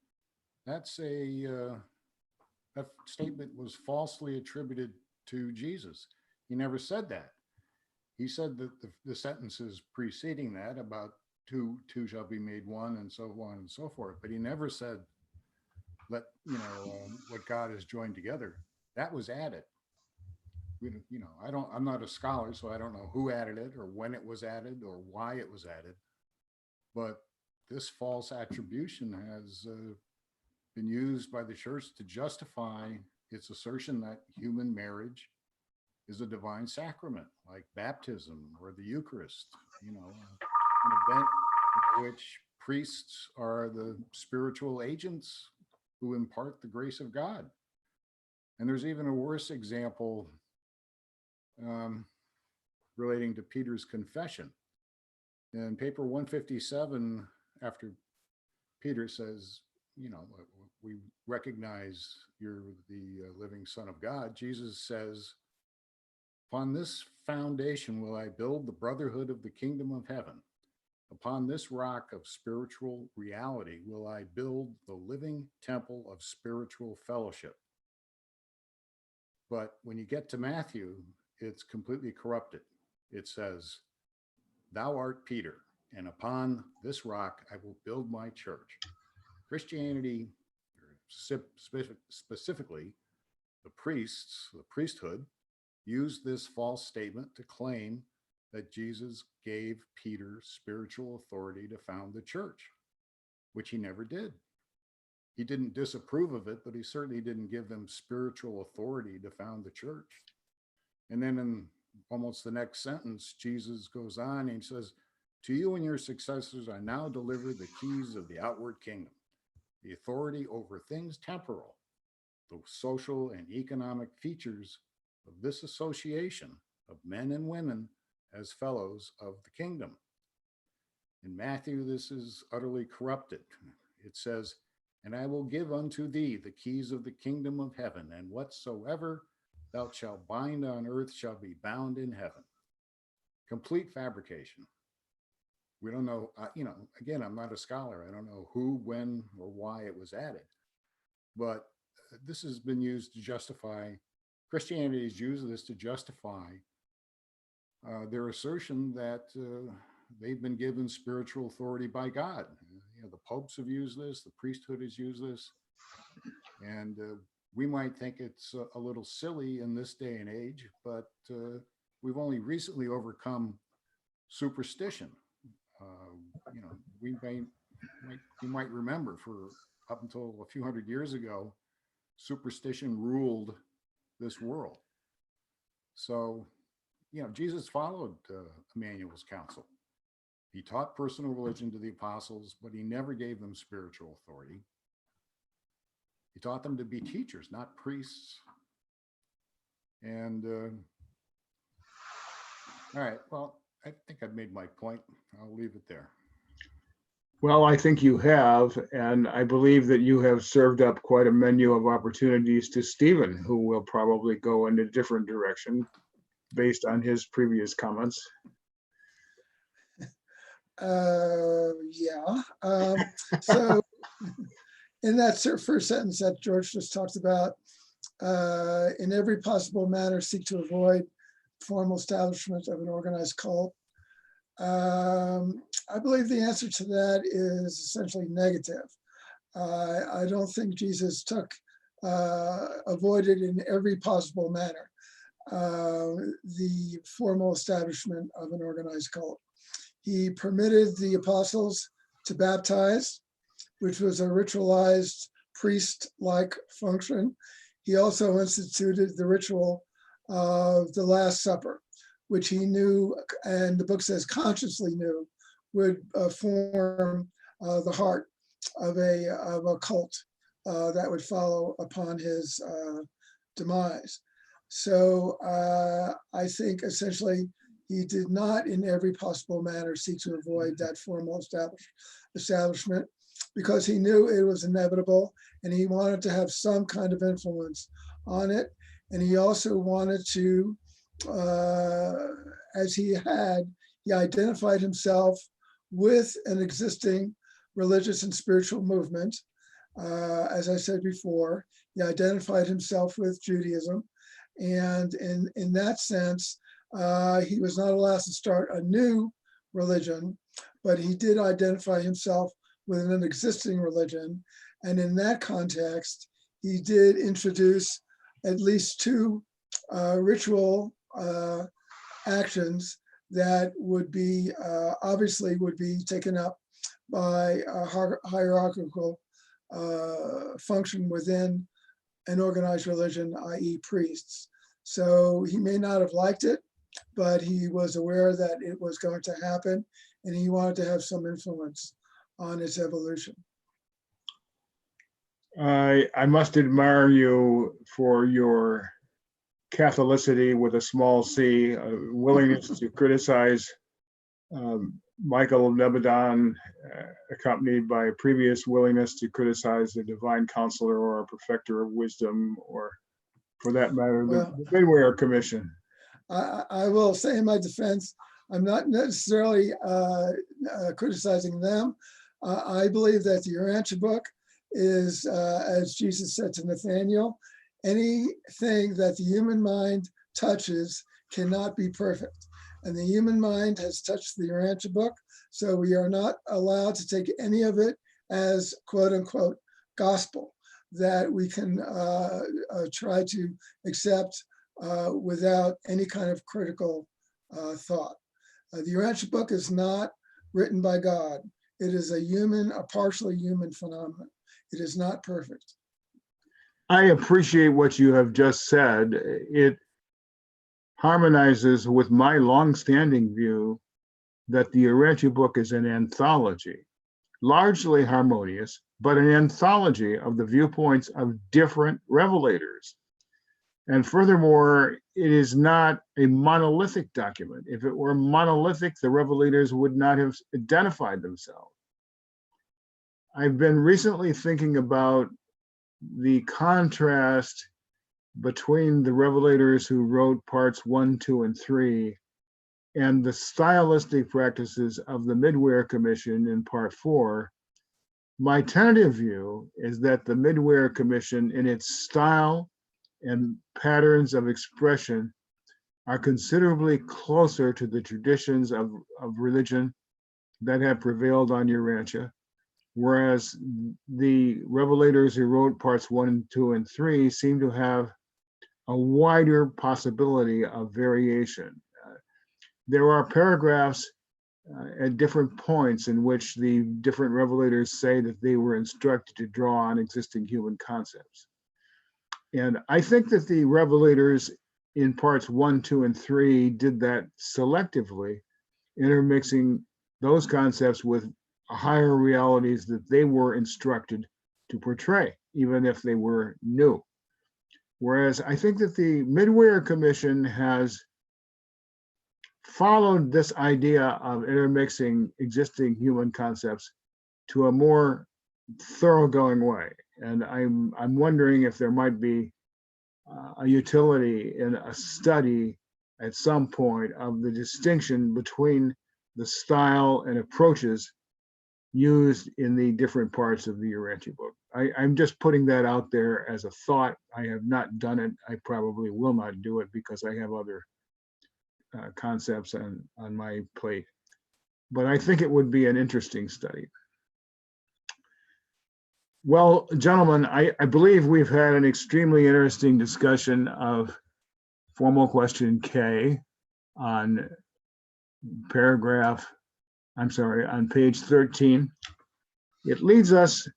That's that statement was falsely attributed to Jesus. He never said that. He said that the sentences preceding that about two shall be made one, and so on and so forth. But he never said, "Let what God has joined together." That was added. I'm not a scholar, so I don't know who added it or when it was added or why it was added. But this false attribution has been used by the church to justify its assertion that human marriage is a divine sacrament, like baptism or the Eucharist, you know, an event in which priests are the spiritual agents who impart the grace of God. And there's even a worse example relating to Peter's confession. In paper 157, after Peter says, you know, we recognize you're the living Son of God, Jesus says, upon this foundation will I build the brotherhood of the kingdom of heaven. Upon this rock of spiritual reality will I build the living temple of spiritual fellowship. But when you get to Matthew, it's completely corrupted. It says, thou art Peter, and upon this rock I will build my church. Christianity, specifically the priests, the priesthood, used this false statement to claim that Jesus gave Peter spiritual authority to found the church, which he never did. He didn't disapprove of it, but he certainly didn't give them spiritual authority to found the church. And then in almost the next sentence, Jesus goes on and he says, to you and your successors, I now deliver the keys of the outward kingdom, the authority over things temporal, the social and economic features of this association of men and women as fellows of the kingdom. In Matthew, this is utterly corrupted. It says, and I will give unto thee the keys of the kingdom of heaven, and whatsoever thou shalt bind on earth shall be bound in heaven. Complete fabrication. We don't know, you know, again, I'm not a scholar. I don't know who, when, or why it was added. But this has been used to justify, Christianity has used this to justify their assertion that they've been given spiritual authority by God. You know, the popes have used this, the priesthood has used this, and we might think it's a little silly in this day and age, but we've only recently overcome superstition. You know, you might remember for up until a few hundred years ago, superstition ruled this world. So, you know, Jesus followed Emmanuel's counsel. He taught personal religion to the apostles, but he never gave them spiritual authority. He taught them to be teachers, not priests. And all right, well, I think I've made my point. I'll leave it there. Well, I think you have, and I believe that you have served up quite a menu of opportunities to Stephen, who will probably go in a different direction based on his previous comments. Yeah. So in that first sentence that George just talked about, in every possible manner seek to avoid formal establishment of an organized cult. I believe the answer to that is essentially negative. I don't think Jesus avoided in every possible manner the formal establishment of an organized cult. He permitted the apostles to baptize, which was a ritualized priest-like function. He also instituted the ritual of the Last Supper, which he knew, and the book says consciously knew, would form the heart of a cult that would follow upon his demise. So I think essentially he did not in every possible manner seek to avoid that formal establishment because he knew it was inevitable and he wanted to have some kind of influence on it. And he also wanted to, as he identified himself with an existing religious and spiritual movement. As I said before, he identified himself with Judaism. And in that sense, he was not allowed to start a new religion, but he did identify himself with an existing religion. And in that context, he did introduce at least two ritual actions that would be, obviously would be taken up by a hierarchical function within an organized religion, i.e. priests. So he may not have liked it, but he was aware that it was going to happen, and he wanted to have some influence on its evolution. I must admire you for your Catholicity with a small c, willingness to criticize Michael Nebadon, accompanied by a previous willingness to criticize the divine counselor or a perfecter of wisdom, or for that matter, the Midwear Commission. I will say in my defense, I'm not necessarily criticizing them. I believe that the Urantia book is, as Jesus said to Nathaniel, anything that the human mind touches cannot be perfect. And the human mind has touched the Urantia book, so we are not allowed to take any of it as quote unquote gospel that we can try to accept without any kind of critical thought. The Urantia book is not written by God. It is a partially human phenomenon. It is not perfect. I appreciate what you have just said. It harmonizes with my longstanding view that the Urantia book is an anthology, largely harmonious, but an anthology of the viewpoints of different revelators. And furthermore, it is not a monolithic document. If it were monolithic, the revelators would not have identified themselves. I've been recently thinking about the contrast between the revelators who wrote parts 1, 2, and 3 and the stylistic practices of the Midwear Commission in part 4. My tentative view is that the Midwear Commission, in its style and patterns of expression, are considerably closer to the traditions of religion that have prevailed on Urantia, whereas the revelators who wrote parts 1, 2, and 3 seem to have a wider possibility of variation. There are paragraphs at different points in which the different revelators say that they were instructed to draw on existing human concepts. And I think that the revelators in parts 1, 2, and 3 did that selectively, intermixing those concepts with higher realities that they were instructed to portray, even if they were new. Whereas I think that the Midwear Commission has followed this idea of intermixing existing human concepts to a more thoroughgoing way. And I'm wondering if there might be a utility in a study at some point of the distinction between the style and approaches used in the different parts of the Urantia book. I'm just putting that out there as a thought. I have not done it. I probably will not do it because I have other concepts on my plate. But I think it would be an interesting study. Well, gentlemen, I believe we've had an extremely interesting discussion of formal question K on on page 13. It leads us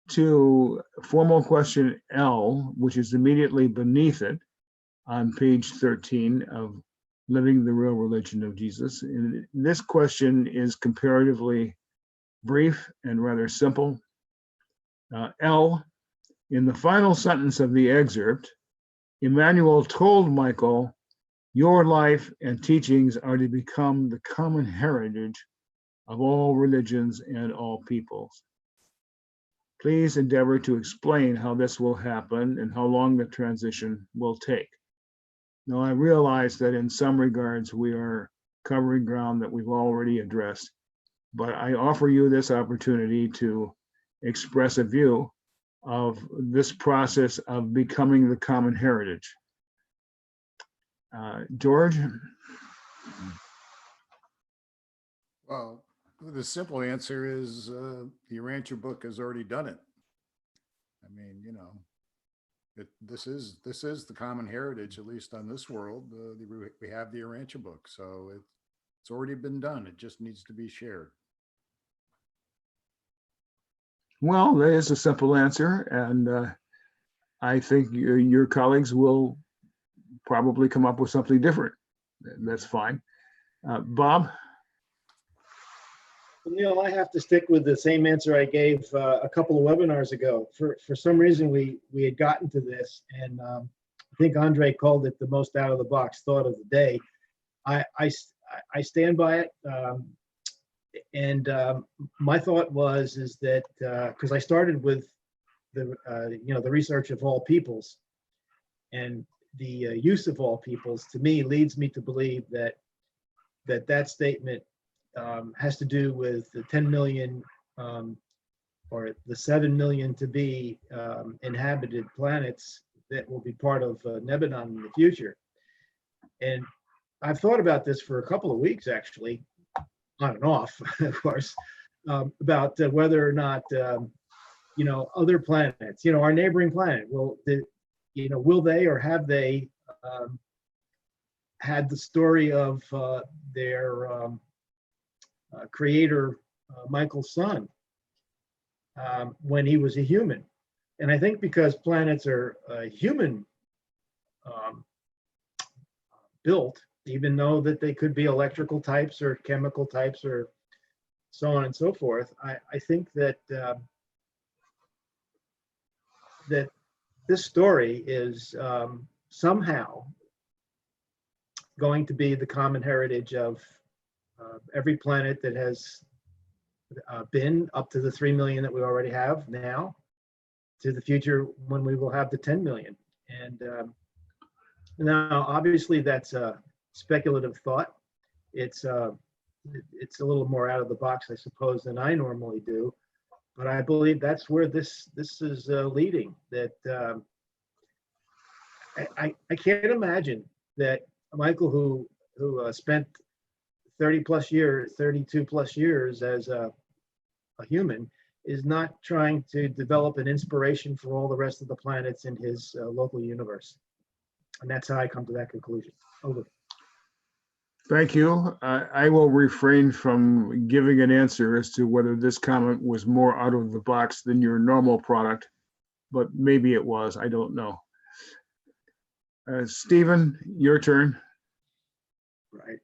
to formal question L, which is immediately beneath it on page 13 of Living the Real Religion of Jesus. And this question is comparatively brief and rather simple. L, in the final sentence of the excerpt, Emmanuel told Michael, "Your life and teachings are to become the common heritage of all religions and all peoples. Please endeavor to explain how this will happen and how long the transition will take." Now, I realize that in some regards we are covering ground that we've already addressed, but I offer you this opportunity to express a view of this process of becoming the common heritage. George? Well, the simple answer is the Urantia book has already done it. I mean, you know, this is the common heritage, at least on this world. We have the Urantia book, so it's already been done. It just needs to be shared. Well, that is a simple answer, and I think your colleagues will probably come up with something different. That's fine. Bob? Neil, I have to stick with the same answer I gave a couple of webinars ago. For some reason, we had gotten to this, and I think Andre called it the most out of the box thought of the day. I stand by it, and my thought is that because I started with the research of all peoples, and the use of all peoples to me leads me to believe that statement has to do with the 10 million or the 7 million to be inhabited planets that will be part of Nebanon in the future. And I've thought about this for a couple of weeks, actually, on and off, of course, about whether or not, other planets, our neighboring planet, will they or have they had the story of their creator, Michael's son, when he was a human. And I think because planets are human built, even though that they could be electrical types or chemical types or so on and so forth, I think that that this story is somehow going to be the common heritage of every planet that has been up to the 3 million that we already have now, to the future when we will have the 10 million. And now, obviously, that's a speculative thought. It's a little more out of the box, I suppose, than I normally do. But I believe that's where this is leading. That I can't imagine that Michael, who spent 32 plus years as a human, is not trying to develop an inspiration for all the rest of the planets in his local universe. And that's how I come to that conclusion. Over. Thank you. I will refrain from giving an answer as to whether this comment was more out of the box than your normal product, but maybe it was. I don't know. Stephen, your turn. Right.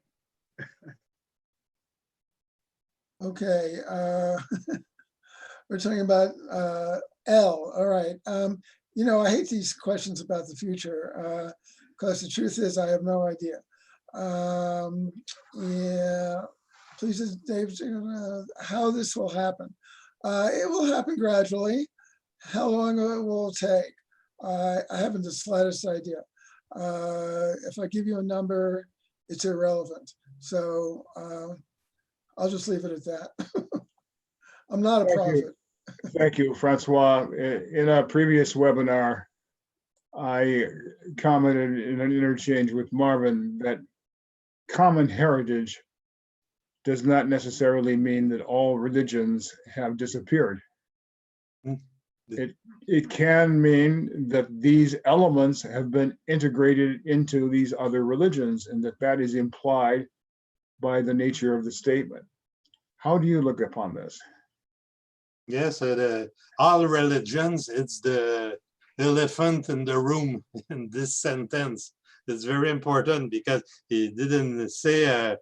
Okay, we're talking about L. All right. I hate these questions about the future because the truth is I have no idea. Yeah, please, Dave, how this will happen. It will happen gradually. How long it will take, I haven't the slightest idea. If I give you a number, it's irrelevant. So I'll just leave it at that. I'm not a prophet. Thank you, Francois. In a previous webinar, I commented in an interchange with Marvin that common heritage does not necessarily mean that all religions have disappeared. It can mean that these elements have been integrated into these other religions, and that is implied by the nature of the statement. How do you look upon this? Yes, all religions, it's the elephant in the room in this sentence. It's very important because he didn't say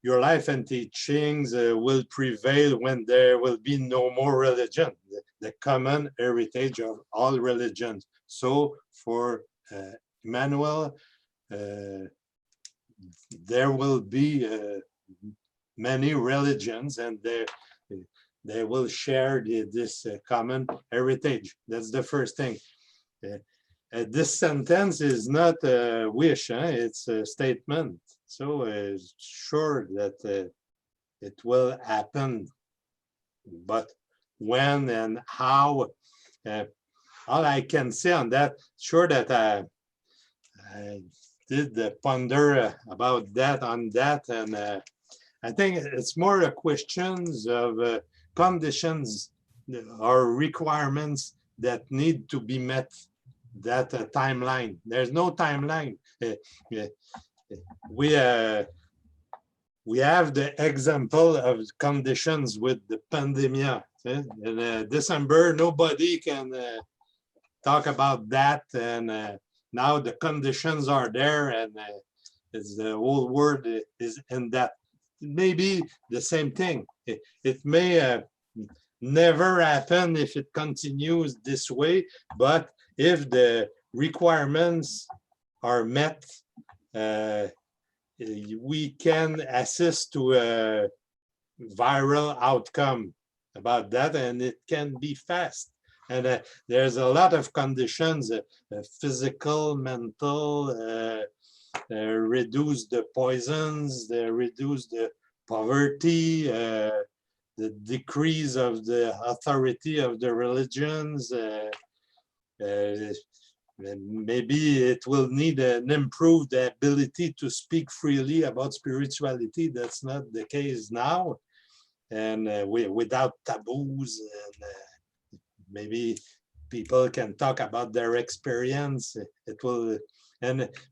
your life and teachings will prevail when there will be no more religion, the common heritage of all religions. So for Emmanuel, there will be many religions, and they will share this common heritage. That's the first thing. This sentence is not a wish, it's a statement. So sure that it will happen, but when and how, all I can say on that, sure that I did ponder about that on that, and I think it's more a questions of conditions or requirements that need to be met, that timeline. There's no timeline. We we have the example of conditions with the pandemic. In December, nobody can talk about that, and now the conditions are there, and it's the whole world is in that. Maybe the same thing. It may never happen if it continues this way, but if the requirements are met, we can assist to a viral outcome about that, and it can be fast. And there's a lot of conditions, physical, mental, reduce the poisons, reduce the poverty, the decrease of the authority of the religions. Maybe it will need an improved ability to speak freely about spirituality. That's not the case now. And without taboos, and maybe people can talk about their experience. It will,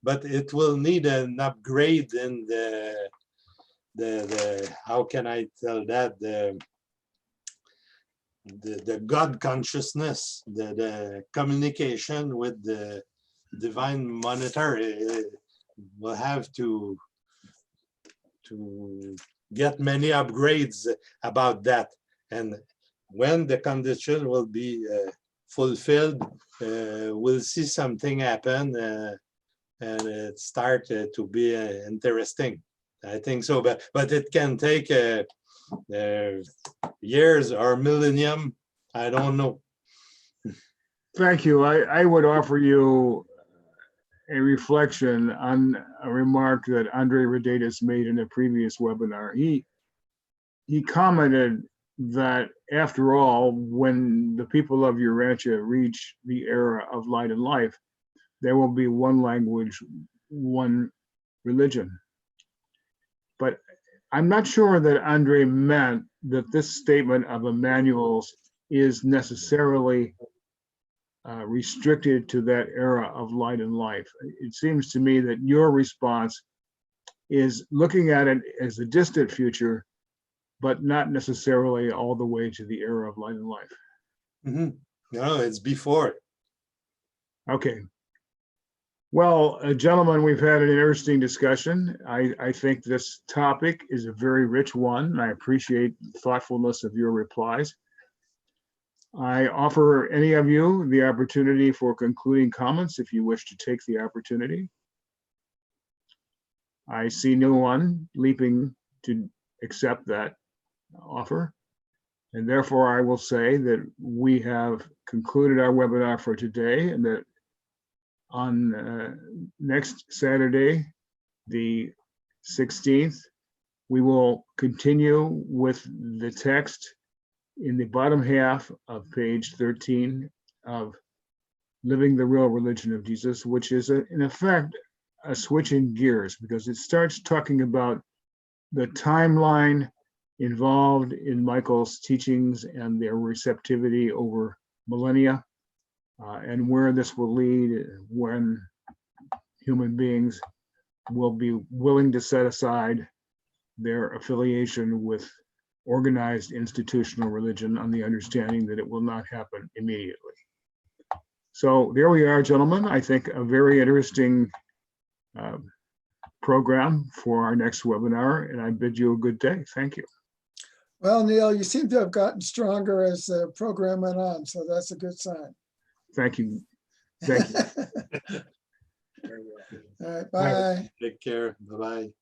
but it will need an upgrade in the how can I tell that, the God consciousness, the communication with the divine monitor. Will have to get many upgrades about that. And when the condition will be fulfilled, we'll see something happen, and it start to be interesting. I think so, but it can take years or millennium. I don't know. Thank you. I would offer you a reflection on a remark that Andre Rodatis made in a previous webinar. He commented that after all, when the people of Urantia reach the era of light and life, there will be one language, one religion. But I'm not sure that Andre meant that this statement of Emmanuel's is necessarily restricted to that era of light and life. It seems to me that your response is looking at it as a distant future, but not necessarily all the way to the era of light and life. Mm-hmm. No, it's before. Okay. Well, gentlemen, we've had an interesting discussion. I think this topic is a very rich one, and I appreciate the thoughtfulness of your replies. I offer any of you the opportunity for concluding comments if you wish to take the opportunity. I see no one leaping to accept that offer. And therefore, I will say that we have concluded our webinar for today, and that on next Saturday, the 16th, we will continue with the text in the bottom half of page 13 of Living the Real Religion of Jesus, which is in effect a switch in gears, because it starts talking about the timeline involved in Michael's teachings and their receptivity over millennia, and where this will lead when human beings will be willing to set aside their affiliation with organized institutional religion on the understanding that it will not happen immediately. So there we are, gentlemen. I think a very interesting program for our next webinar, and I bid you a good day. Thank you. Well, Neil, you seem to have gotten stronger as the program went on, so that's a good sign. Thank you. Thank you. All right, bye. Take care. Bye-bye.